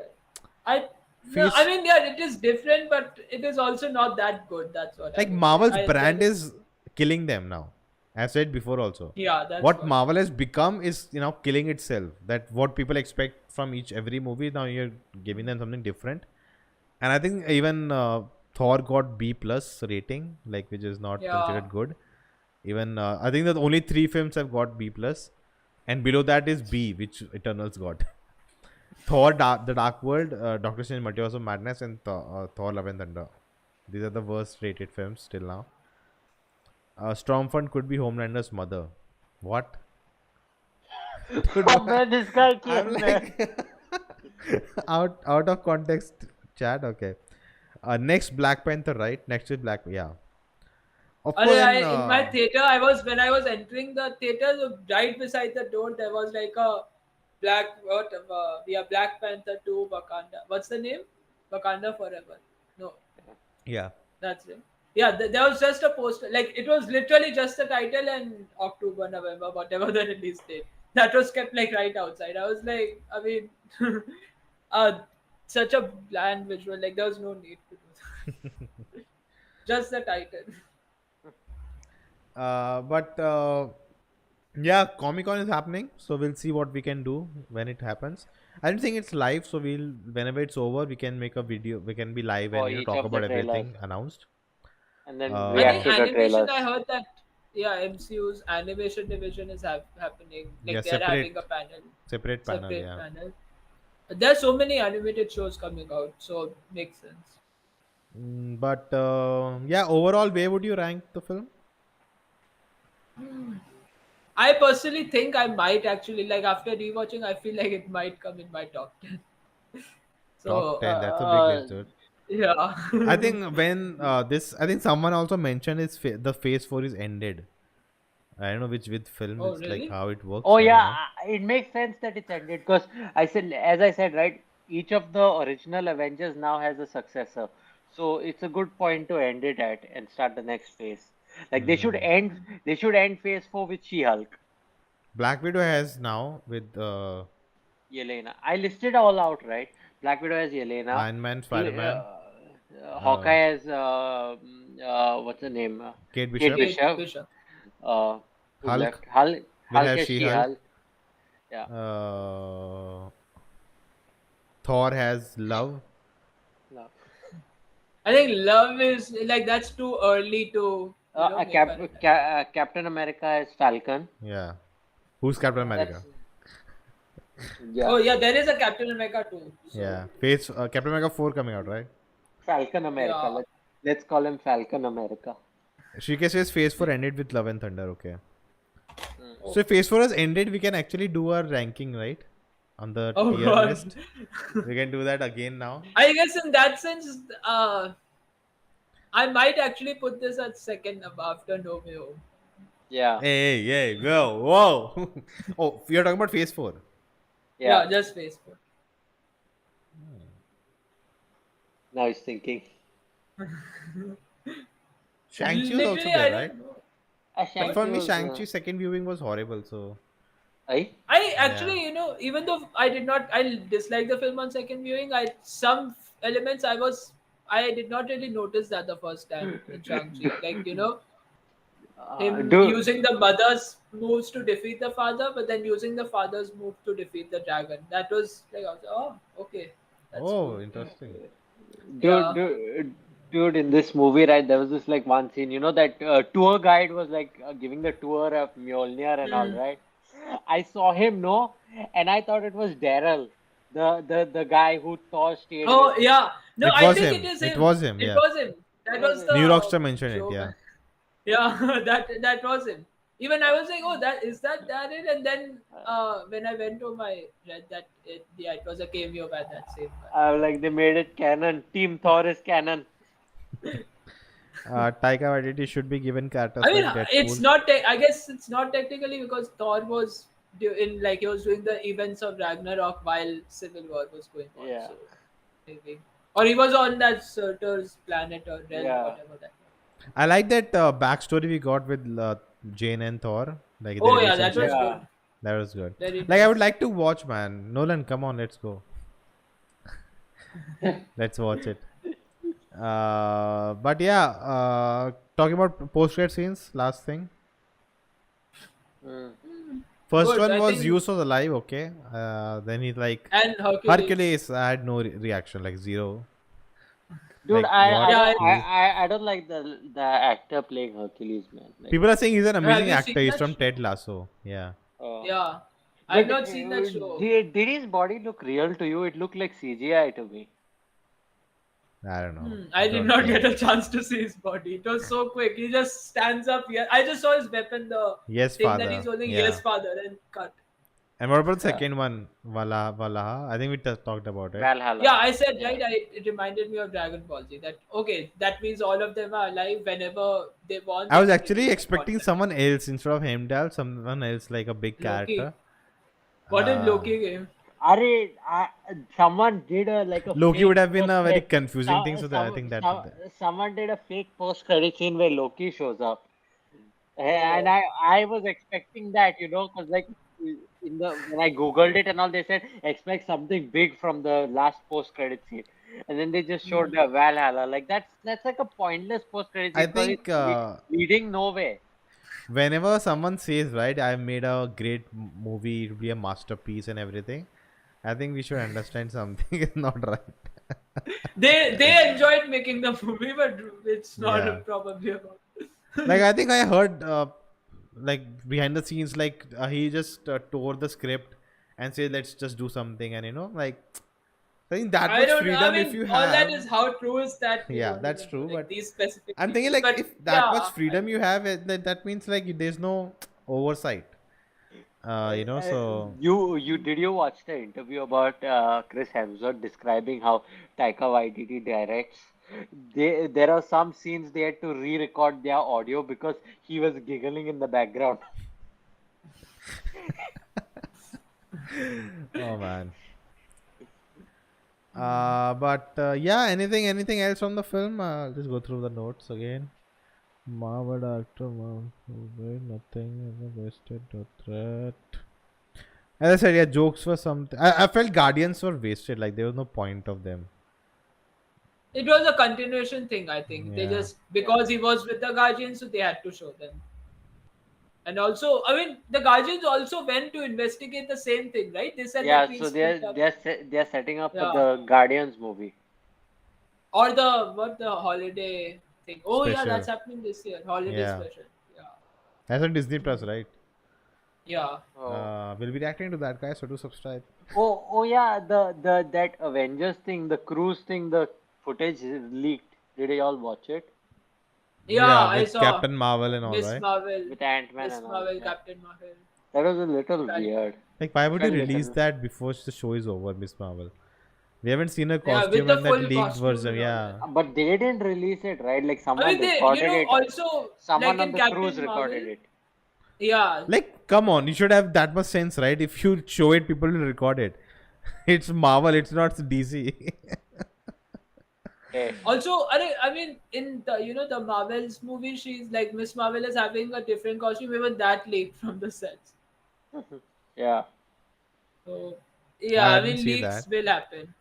D: I no, I
A: Phase
D: mean yeah, it is different, but it is also not that good. That's what I
A: like
D: would say.
A: Marvel's
D: There
A: brand
D: is,
A: is killing them now. I said before also.
D: yeah, that's
A: What
D: what.
A: Marvel has become is killing itself. That what people expect from each every movie now you're giving them something different. And I think even Thor got B plus rating, like which is not
D: Yeah,
A: considered good. Even I think that only 3 films have got B plus, and below that is B, which Eternals got. Thor, The Dark World, Doctor Strange, Multiverse of Madness, and Thor: Love and Thunder. These are the worst rated films till now. Stormfront could be Homelander's mother. What? Dude,
B: From where this guy
A: I'm
B: came, man?
A: like out of context, chat. Okay. Next Black Panther, right? Next is Black. Yeah. Of course,
D: I,
A: and
D: in my theater, when I was entering the theater, right beside the door, there was like a Black Panther 2 Wakanda. What's the name? Wakanda Forever. No,
A: yeah.
D: that's it. Yeah, there was just a poster. Like it was literally just the title and October, November, whatever the release date. That was kept like right outside. I was like, I mean, uh, such a bland visual. Like there was no need to do that. Just the title.
A: But yeah, Comic Con is happening, so we'll see what we can do when it happens. I don't think it's live, so we'll whenever it's over, we can make a video. We can be live
B: For
A: and
B: each
A: talk
B: of the
A: about
B: trailers,
A: everything announced.
B: and then
D: I
A: Uh,
B: react
D: think
B: to the
D: animation. I
B: trailers.
D: heard that MCU's animation division is happening.
A: yeah,
D: Like they're having a
A: separate panel.
D: separate
A: Yeah.
D: panel. There's so many animated shows coming out, so makes sense.
A: But yeah, overall, where would you rank the film?
D: I personally think I might actually like after rewatching. I feel like it might come in my top 10. So
A: Top 10. That's a big list, dude.
D: yeah.
A: I think when I think someone also mentioned the phase 4 is ended. I don't know which film
D: Oh
A: it's like
D: really?
A: how it works.
B: Oh
A: I don't
B: yeah,
A: know.
B: it makes sense that it's ended because as I said, right, each of the original Avengers now has a successor. So it's a good point to end it at and start the next phase. Like they should end phase 4 with She-Hulk,
A: Black Widow has now with
B: Yelena. I listed all out, right? Black Widow has Yelena,
A: Iron Man,
B: Cl-
A: Spider Man,
B: Hawkeye
A: uh,
B: has what's her name?
A: Kate
B: Kate
A: Bishop,
D: Kate
B: Bishop.
D: Bishulk.
B: Uh, who's
A: Hulk.
B: left? Hulk.
A: We'll
B: Hulk
A: have
B: has
A: She Hulk.
B: She-Hulk. Yeah.
A: Thor has Love.
B: No.
D: I think love is like that's too early to make her.
B: Captain America is Falcon.
A: Yeah. Who's Captain America?
B: That's
D: Oh
B: yeah,
D: yeah, there is a Captain America too. So
A: Yeah. Phase Captain America 4 coming out, right?
B: Falcon America.
D: yeah.
B: Let's call him Falcon America.
A: Shrike says phase 4 ended with Love and Thunder. Okay.
B: Mm.
A: So if phase 4 has ended, we can actually do our ranking, right? On the
D: Oh
A: tier
D: god.
A: list. We can do that again now.
D: I guess in that sense, I might actually put this at second after No Way Home.
B: Yeah,
A: Hey, whoa, whoa. Oh, you're talking about phase 4.
B: yeah.
D: Yeah, just Facebook.
B: Now he's thinking.
A: Shang-Chi was also
D: Literally, I
A: there, right?
D: don't know.
A: But for me,
B: Was,
A: Shang-Chi second viewing was horrible, so
B: I
D: I
A: yeah.
D: actually, even though I dislike the film on second viewing. Some elements I did not really notice that the first time in Shang-Chi. Like, him
B: do
D: using the mother's moves to defeat the father, but then using the father's move to defeat the dragon. That was like, I was like, oh, okay, that's
A: Oh,
D: cool.
A: interesting.
B: dude,
D: Yeah.
B: dude, dude, in this movie, right? There was this like one scene. You know that tour guide was like giving the tour of Mjolnir and all,
D: Hmm.
B: right? I saw him, no, and I thought it was Daryl, the guy who Thor stayed
D: Oh
B: with.
D: yeah, no,
A: It
D: I
A: was
D: think it
A: him.
D: is
A: It
D: him.
A: was him,
D: It
A: yeah.
D: was him. That
B: Was
D: was
B: it?
A: New
D: the
A: Rockstar mentioned it,
D: show
A: yeah.
D: man. Yeah, that was him. Even I was like, oh, that it? And then when I went to my read that it was a cameo by that same guy.
B: Like they made it canon. Team Thor is canon.
A: Taika Waititi should be given characters
D: I mean,
A: like
D: it's
A: Deadpool.
D: not. I guess it's not technically because Thor was in like he was doing the events of Ragnarok while Civil War was going on.
B: Yeah.
D: So maybe, or he was on that Surtur's planet or realm,
B: Yeah.
D: whatever that.
A: I like that backstory we got with Jane and Thor, like their
D: Oh yeah, that
A: relationship.
D: was
B: Yeah.
D: good.
A: That was good.
D: Very
A: Like I would
D: nice.
A: like to watch, man. Nolan, come on, let's go. Let's watch it. But yeah, talking about post-credit scenes. Last thing.
B: Mm.
A: First
D: Good.
A: one
D: I
A: was
D: think
A: Zeus was alive. Okay. Then he's like
D: and Hercules.
A: Hercules. I had no reaction, like zero.
B: Dude,
A: Like what?
D: Yeah,
B: I don't like the actor playing Hercules, man. Like,
A: People are saying he's an amazing
D: you
A: actor.
D: seen
A: He's
D: that
A: from
D: show?
A: Ted Lasso. Yeah.
D: Yeah, I've
B: but
D: not seen that show.
B: did his body look real to you? It looked like CGI to me.
A: I don't know.
D: I did
A: Don't
D: not
A: think.
D: get a chance to see his body. It was so quick. He just stands up here. I just saw his weapon, the
A: Yes,
D: thing that
A: father.
D: he's holding.
A: Yeah.
D: Yes, father, and cut.
A: And what about the
B: Yeah.
A: second one? Valaha. I think we talked about it.
B: Valhalla.
D: Yeah, I said right. It reminded me of Dragon Ball Z. That okay, that means all of them are alive whenever they want.
A: I was
D: they
A: actually
D: release
A: expecting
D: content.
A: someone else instead of Heimdall, someone else like a big
D: Loki.
A: character.
D: What if
A: Uh,
D: Loki came?
B: Someone did a
A: Loki
B: fake
A: would have been a very
B: post-credit-
A: confusing thing, so that I think that.
B: someone did a fake post-credit scene where Loki shows up, and I was expecting that, because like in the when I googled it and all, they said expect something big from the last post-credit scene, and then they just showed the Valhalla. Like that's like a pointless post-credit
A: I
B: scene because
A: think
B: it's leading nowhere.
A: whenever someone says, right, I made a great movie, it'll be a masterpiece and everything, I think we should understand something is not right.
D: They enjoyed making the movie, but it's not
A: Yeah.
D: probably about.
A: Like I think I heard like behind the scenes, like he just tore the script and said let's just do something, and like I think that
D: I
A: much
D: don't know.
A: freedom
D: I
A: if
D: mean,
A: you
D: all that
A: have.
D: is how true is that. We
A: Yeah,
D: don't
A: that's
D: even know,
A: true,
D: like
A: but
D: these specific
A: I'm thinking
D: details.
A: like
D: But
A: if that much
D: yeah,
A: freedom you have, that means like there's no oversight. So
B: You did you watch the interview about Chris Hemsworth describing how Taika Waititi directs? There are some scenes they had to re-record their audio because he was giggling in the background.
A: oh man. But yeah, anything else from the film? I'll just go through the notes again. Marvel actor, nothing, wasted, no threat. As I said, yeah, jokes were something. I felt Guardians were wasted. Like there was no point of them.
D: it was a continuation thing. I think they
A: Yeah.
D: just because he was with the Guardians, so they had to show them. And also, I mean, the Guardians also went to investigate the same thing, right? They said
B: Yeah,
D: that we
B: so
D: split up.
B: they're setting up for
D: Yeah.
B: the Guardians movie.
D: Or the holiday thing. Oh yeah,
A: Special.
D: that's happening this year. Holiday
A: Yeah.
D: special. Yeah.
A: That's on Disney Plus, right?
D: Yeah.
A: We'll be reacting to that, guys. So do subscribe.
B: Oh yeah, the that Avengers thing, the cruise thing, the footage is leaked. Did you all watch it?
D: Yeah, I
A: with
D: saw
A: Captain Marvel and all,
D: Miss
A: right?
D: Marvel,
B: With Ant-Man
D: Miss
B: and all.
D: Marvel,
B: Yeah.
D: Captain Marvel.
B: That was a little
D: Right.
B: weird.
A: Like, why would you
B: Felt
A: release
B: little-
A: that before the show is over, Miss Marvel? We haven't seen her
D: Yeah, with
A: costume
D: the
A: and that
D: full
A: leaked
D: costume
A: version.
D: and all
A: Yeah.
B: But they didn't release it, right? Like
D: I
B: someone
D: mean, they,
B: recorded it.
D: also
B: Someone
D: like
B: on
D: in
B: the
D: Captain
B: cruise recorded
D: Marvel.
B: it.
D: Yeah,
A: Like, come on, you should have that much sense, right? If you show it, people will record it. It's Marvel, it's not DC.
B: Okay.
D: also, I mean, in the Marvel's movie, she's like Miss Marvel is having a different costume. Even that leaked from the sets.
B: Yeah.
D: So
A: I
D: yeah, I
A: didn't
D: mean,
A: see
D: leaks
A: that.
D: will happen.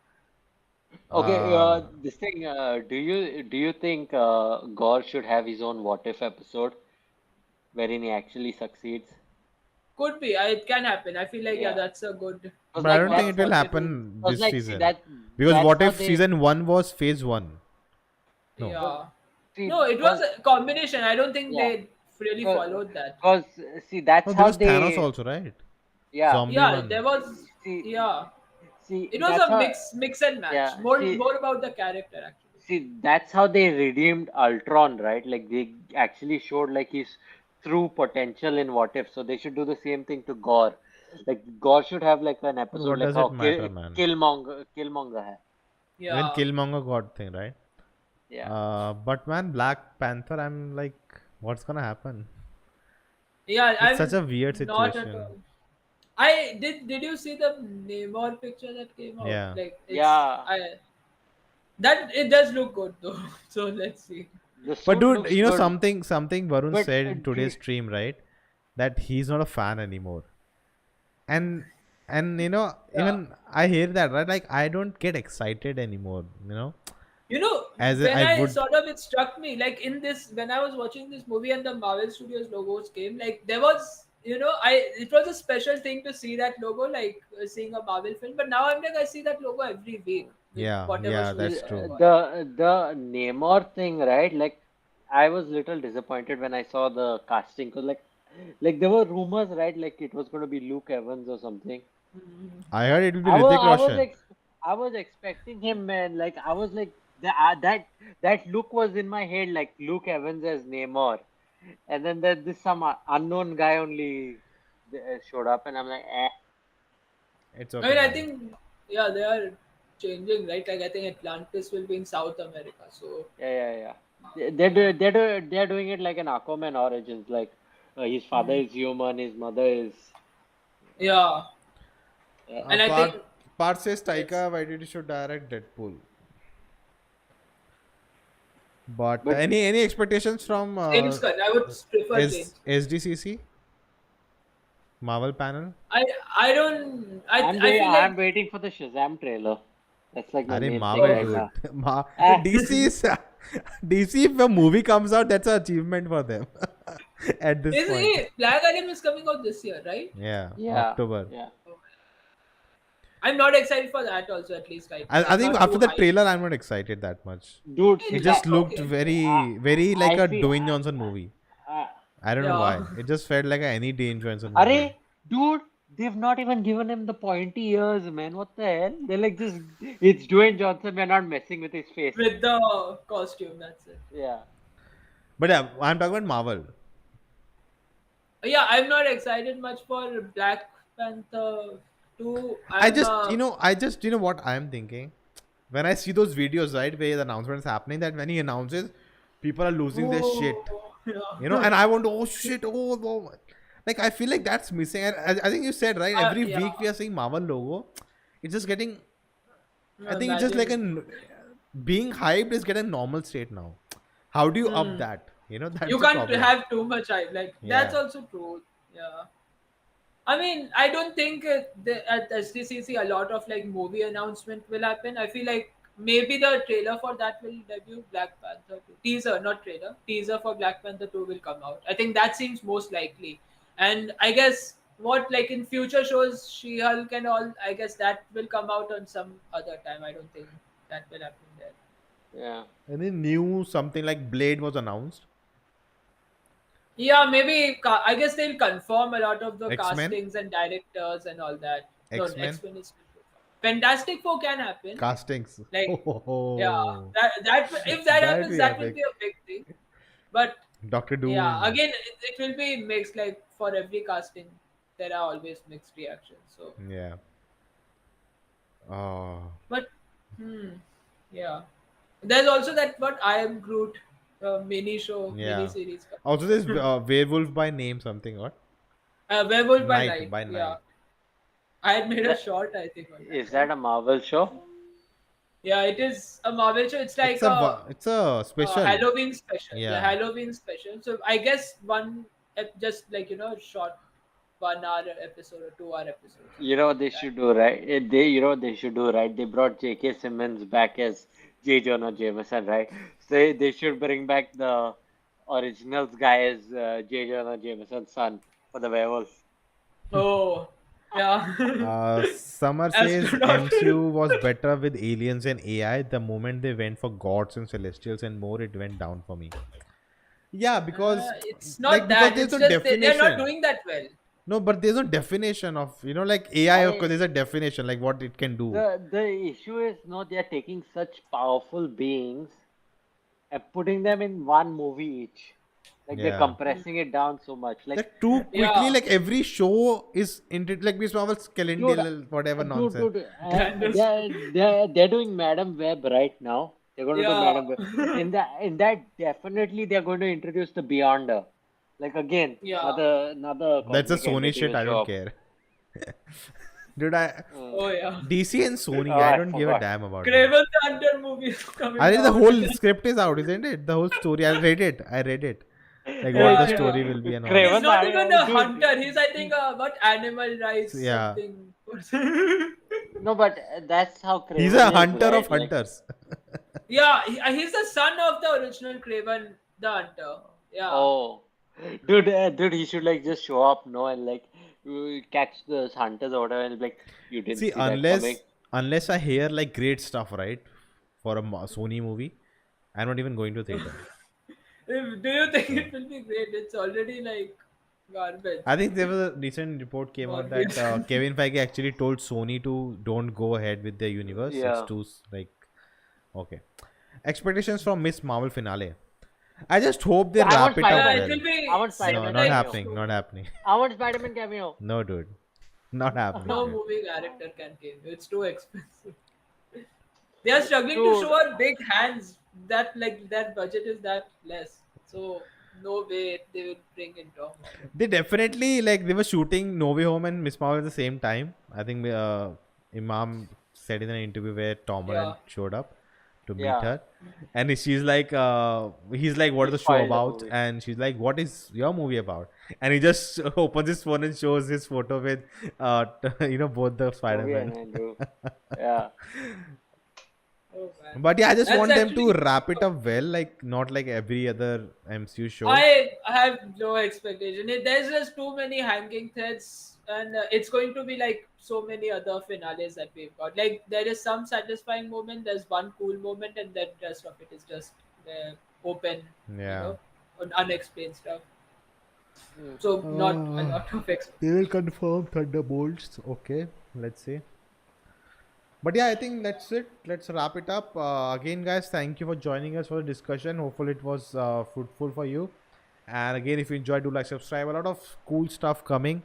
B: Okay.
A: Uh,
B: This thing. Do you think Gore should have his own What If episode wherein he actually succeeds?
D: Could be. It can happen. I feel like
B: Yeah.
D: that's a good.
B: 'Cause
A: but I
B: like
A: don't think
B: that's
A: it will
D: what they
A: happen
B: Cause
A: this
B: like see
A: season.
B: that
A: Because
B: that's
A: what
B: how
A: if
B: they
A: season 1 was phase 1? No.
D: Yeah.
B: see
D: No, it was a combination. I don't think
B: yeah.
D: they really
B: Cause,
D: followed that.
B: cause see that's
A: No, there
B: how
A: was Thanos
B: they
A: also, right?
B: yeah.
A: Zombie
D: Yeah,
A: one.
D: there was.
B: See
D: Yeah,
B: see
D: it was
B: that's
D: a
B: how
D: mix and match.
B: yeah.
D: More about the character actually.
B: See that's how they redeemed Ultron, right? Like they actually showed like his true potential in What If. So they should do the same thing to Gore. Like Gore should have like an
A: But
B: episode
A: what
B: like
A: does
B: how
A: it matter, man?
B: Killmonger hai.
A: Even
D: Yeah.
A: Killmonger got thing, right?
B: Yeah.
A: But man, Black Panther, I'm like, what's gonna happen?
D: Yeah,
A: It's such a
D: I'm
A: weird
D: not at
A: situation.
D: all. I did. Did you see the Namor picture that came out?
A: Yeah.
D: Like it's
B: Yeah.
D: I that it does look good though. So let's see.
B: The
A: But
B: suit
A: dude,
B: looks good,
A: something Varun
B: but
A: said in today's stream, right? That he's not a fan anymore. And
D: Yeah.
A: even I hear that, right? Like I don't get excited anymore,
D: You know,
A: as
D: when
A: I
D: I
A: would.
D: sort of it struck me like in this when I was watching this movie and the Marvel Studios logos came, like there was it was a special thing to see that logo, like seeing a Marvel film. But now I'm like I see that logo every week with
A: Yeah,
D: whatever
A: yeah,
D: shows
A: that's
D: I
A: true.
D: watch.
B: the Namor thing, right? Like, I was little disappointed when I saw the casting, cause like there were rumors, right? Like it was gonna be Luke Evans or something.
D: Mhm.
A: I heard it will be
B: I was
A: Hrithik
B: I was
A: Roshan.
B: ex I was expecting him, man. Like I was like that look was in my head, like Luke Evans as Namor, and then there this some unknown guy only showed up, and I'm like, eh.
A: It's
D: I
A: okay,
D: mean, I
A: man.
D: think yeah, they are changing, right? Like I think Atlantis will be in South America. So
B: Yeah. They're doing it like an Aquaman origins. Like his father
D: mm,
B: is human, his mother is.
D: yeah,
B: Yeah.
D: and I
A: Part
D: think
A: part says
D: let's
A: Taika Waititi should direct Deadpool. But
B: But
A: any expectations from
D: James Gunn. I would prefer James.
A: SDCC Marvel panel?
D: I I don't. I feel
B: I'm
D: like
B: waiting for the Shazam trailer. That's like my
A: Are
B: main thing
A: Marvel,
B: right
D: oh
A: dude.
B: now. Ah,
A: DC is DC. If a movie comes out, that's an achievement for them at this
D: is
A: point.
D: Black Adam is coming out this year, right?
A: Yeah,
B: yeah,
A: October.
B: yeah.
D: Oh, I'm not excited for that. Also, at least right now,
A: I
D: I'm
A: think
D: not
A: after
D: too
A: the
D: hyped.
A: trailer, I'm not excited that much.
B: Dude,
A: It
D: It's
B: see,
A: just
D: like
A: looked
D: okay,
B: I,
A: very like
B: I
A: a
B: feel,
A: Dwayne Johnson movie.
B: I,
A: I don't know
D: yeah.
A: why. It just felt like any Dwayne Johnson movie.
B: Arey, dude, they've not even given him the pointy ears, man. What the hell? They're like just, it's Dwayne Johnson. We're not messing with his face.
D: With the costume, that's it.
B: Yeah.
A: But yeah, I'm talking about Marvel.
D: Yeah, I'm not excited much for Black Panther 2.
A: I just, what I'm thinking? When I see those videos, right, where the announcement is happening, that when he announces, people are losing their shit.
D: Oh, yeah.
A: And I want, oh shit, oh. Like, I feel like that's missing. And I think you said, right, every
D: Yeah.
A: week we are seeing Marvel logo. It's just getting, I think it's just like
D: Imagine.
A: being hyped is getting normal state now. How do you up
D: Hmm.
A: that? That's
D: You
A: the
D: can't
A: problem.
D: have too much hype. Like that's
A: Yeah.
D: also true. Yeah. I mean, I don't think at SDCC a lot of like movie announcement will happen. I feel like maybe the trailer for that will debut. Black Panther 2 teaser, not trailer. Teaser for Black Panther 2 will come out. I think that seems most likely. And I guess what like in future shows, She Hulk and all. I guess that will come out on some other time. I don't think that will happen there.
B: Yeah.
A: Any new something like Blade was announced?
D: Yeah, maybe. I guess they'll confirm a lot of the
A: X-Men?
D: castings and directors and all that. No,
A: X-Men?
D: X-Men is still too far. Fantastic Four can happen.
A: Castings.
D: Like, yeah,
A: Oh,
D: that if that
A: that'd
D: happens,
A: be
D: that will
A: epic.
D: be a big thing. But
A: Doctor
D: yeah,
A: Doom.
D: again, it will be mixed. Like for every casting, there are always mixed reactions. So,
A: Yeah. Oh.
D: but yeah, there's also that what I Am Groot mini
A: Yeah.
D: series.
A: Also, there's Werewolf by Name something, what?
D: Werewolf by
A: Night
D: Night.
A: by
D: Yeah,
A: Night.
D: I had made a
B: That
D: short, I think, on that,
B: is
D: right?
B: that a Marvel show?
D: Yeah, it is a Marvel show. It's like
A: It's a special.
D: Halloween special. Yeah,
A: Yeah.
D: Halloween special. So I guess just like short 1 hour episode or 2 hour episode,
B: You
D: something
B: know what
D: like
B: they
D: that.
B: should do, right? You know what they should do, right? They brought J.K. Simmons back as J. Jonah Jameson, right? So they should bring back the originals guy as J. Jonah Jameson's son for the werewolf.
D: Oh, yeah.
A: Summer says
D: Astronaut.
A: MCU was better with aliens and AI. The moment they went for gods and celestials and more, it went down for me. Yeah, because
D: It's not
A: because
D: that.
A: there's
D: It's
A: no
D: just they're not
A: definition.
D: doing that well.
A: No, but there's no definition of like AI. Of course,
B: I
A: there's a definition like what it can do.
B: the issue is no, they are taking such powerful beings and putting them in one movie each. Like they're
A: Yeah.
B: compressing it down so much. Like,
A: Like too quickly,
D: Yeah.
A: like every show is into like Miss Marvel's
B: dude,
A: calendar, whatever nonsense.
B: dude,
D: Kind of
B: they're doing Madam Web right now. They're going to do
D: Yeah.
B: Madam. In that definitely they're going to introduce the Beyonder. Like again,
D: Yeah.
B: another
A: That's a
B: cosmic
A: Sony
B: entity
A: shit.
B: will
A: I
B: show
A: don't
B: up.
A: care. Dude,
D: Oh yeah.
A: DC and Sony,
B: Oh,
A: I
B: I
A: don't give a
B: forgot.
A: damn about them.
D: Craven the Hunter movie is coming
A: I read the
D: out.
A: whole script is out, isn't it? The whole story. I read it. Like what the
D: Yeah,
A: story
D: yeah.
A: will be and all.
D: He's
B: Craven,
D: not even a
B: dude.
D: hunter. He's I think what animal rights
A: So, yeah.
D: something.
B: No, but that's how
A: He's
B: Craven
A: a
B: is,
A: hunter of
B: right? Like,
A: hunters.
D: Yeah, he's the son of the original Craven the Hunter. Yeah.
B: oh, dude, he should like just show up, no, and like catch the hunters or whatever, and be like, you didn't
A: See,
B: see that coming.
A: unless I hear like great stuff, right, for a Sony movie, I'm not even going to theater.
D: Do you think it will be great? It's already like garbage.
A: I think there was a recent report came out that
D: Garbage.
A: Kevin Feige actually told Sony to don't go ahead with their universe. It's
B: Yeah.
A: too like okay. Expectations from Miss Marvel finale. I just hope they
B: I want
A: wrap it up
B: Spider-Man.
D: It will
A: well.
D: be
B: I want
A: No,
B: Spider-Man
A: not
B: cameo.
A: happening. Not happening.
B: I want Spider-Man cameo.
A: No, dude. Not happening.
D: No
A: Dude.
D: movie character can game you. It's too expensive. They are struggling to
B: Dude.
D: show our big hands. That budget is that less. So no way they will bring in Tom Holland.
A: They definitely like they were shooting No Way Home and Miss Marvel at the same time. I think Imam said in an interview where Tom Holland
D: Yeah.
A: showed up to meet
B: Yeah.
A: her, and she's like, he's like, "What is the show
B: spoiled the
A: about?"
B: movie.
A: And she's like, "What is your movie about?" And he just opens his phone and shows his photo with, both the
B: Toby
A: Spider-Man.
B: and Andrew. Yeah.
D: Oh man.
A: But yeah, I just
D: That's
A: want them to
D: actually-
A: wrap it up well, like not like every other MCU show.
D: I have no expectation. There's just too many hanging threads, and it's going to be like so many other finales that we've got. Like there is some satisfying moment, there's one cool moment, and then the rest of it is just open,
A: Yeah.
D: unexplained stuff. So not a lot of expectation.
A: They will confirm Thunderbolts. Okay, let's see. But yeah, I think that's it. Let's wrap it up. Again, guys, thank you for joining us for the discussion. Hopefully, it was fruitful for you. And again, if you enjoyed, do like, subscribe. A lot of cool stuff coming.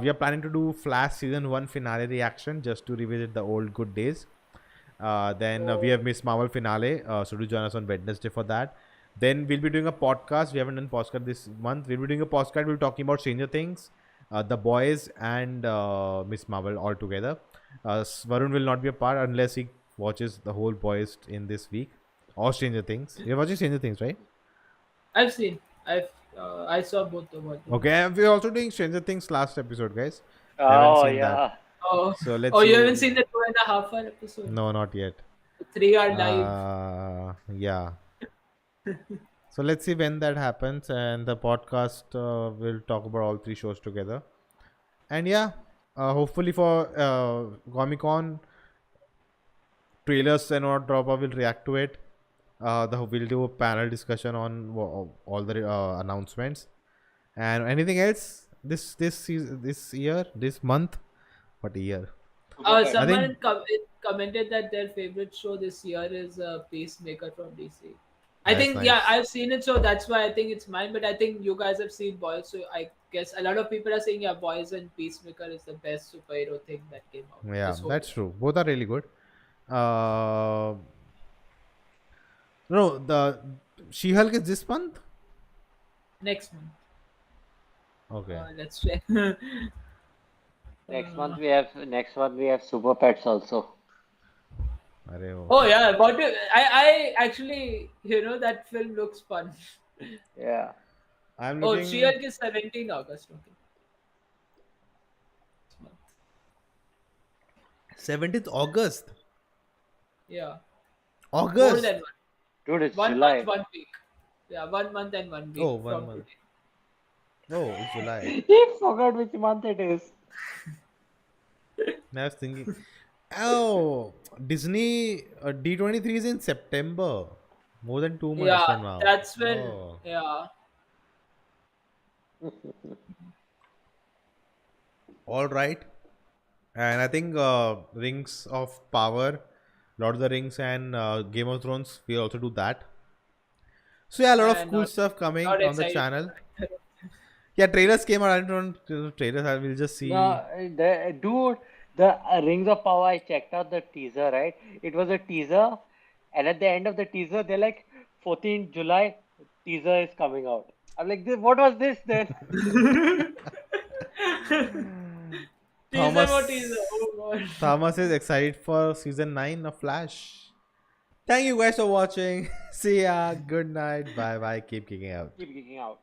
A: We are planning to do Flash Season 1 finale reaction just to revisit the old good days. Then we have Miss Marvel finale. So do join us on Wednesday for that. Then we'll be doing a podcast. We haven't done podcast this month. We'll be doing a podcast. We'll be talking about Stranger Things, The Boys, and Miss Marvel all together. Varun will not be a part unless he watches the whole Boys in this week or Stranger Things. You're watching Stranger Things, right?
D: I've seen. I saw both of them.
A: Okay, and we're also doing Stranger Things last episode, guys.
B: Oh
A: seen that.
B: yeah.
D: Oh,
A: So let's
D: oh, you
A: see.
D: haven't seen the 2.5 hour episode?
A: No, not yet.
D: 3 hour live.
A: Yeah. So let's see when that happens, and the podcast will talk about all three shows together. And yeah, hopefully for Comic Con trailers and what drop, we'll react to it. We'll do a panel discussion on all the announcements and anything else this year, this month. What year?
D: Someone commented that their favorite show this year is Peacemaker from DC. I
A: That's
D: think,
A: nice.
D: yeah, I've seen it, so that's why I think it's mine. But I think you guys have seen Boys, so I guess a lot of people are saying, yeah, Boys and Peacemaker is the best superhero thing that came out.
A: Yeah,
D: this whole
A: that's
D: year.
A: true. Both are really good. No, the She-Hulk is this month.
D: Next month.
A: Okay.
D: Let's check.
B: Next month we have Super Pets also.
A: Arey oh.
D: Oh yeah, I actually, that film looks fun.
B: Yeah.
A: I'm
D: Oh,
A: looking.
D: She-Hulk is 17 August. Okay. This month.
A: 17th August.
D: Yeah. More
A: August.
D: than
B: Dude, it's
D: one
B: July.
D: month, 1 week. Yeah, 1 month and 1 week.
A: Oh, 1
D: from
A: month.
D: today.
A: Oh, it's July.
B: He forgot which month it is.
A: I was thinking. Oh, Disney D23 is in September. More than 2 months
D: Yeah,
A: from now.
D: that's when.
A: Oh.
D: Yeah.
A: All right. And I think Rings of Power, Lord of the Rings, and Game of Thrones, we'll also do that. So yeah, a lot
D: Yeah,
A: of cool
D: not-
A: stuff coming
D: not
A: on the
D: excited.
A: channel. Yeah, trailers came out. I don't know trailers. I will just see.
B: No, the Rings of Power, I checked out the teaser, right? It was a teaser, And at the end of the teaser, they're like, 14th July, teaser is coming out. I'm like, what was this then?
D: Teaser, what teaser?
A: Thomas
D: Oh god.
A: Thomas is excited for season 9 of Flash. Thank you guys for watching. See ya. Good night. Bye bye. Keep kicking out.
B: Keep geeking out.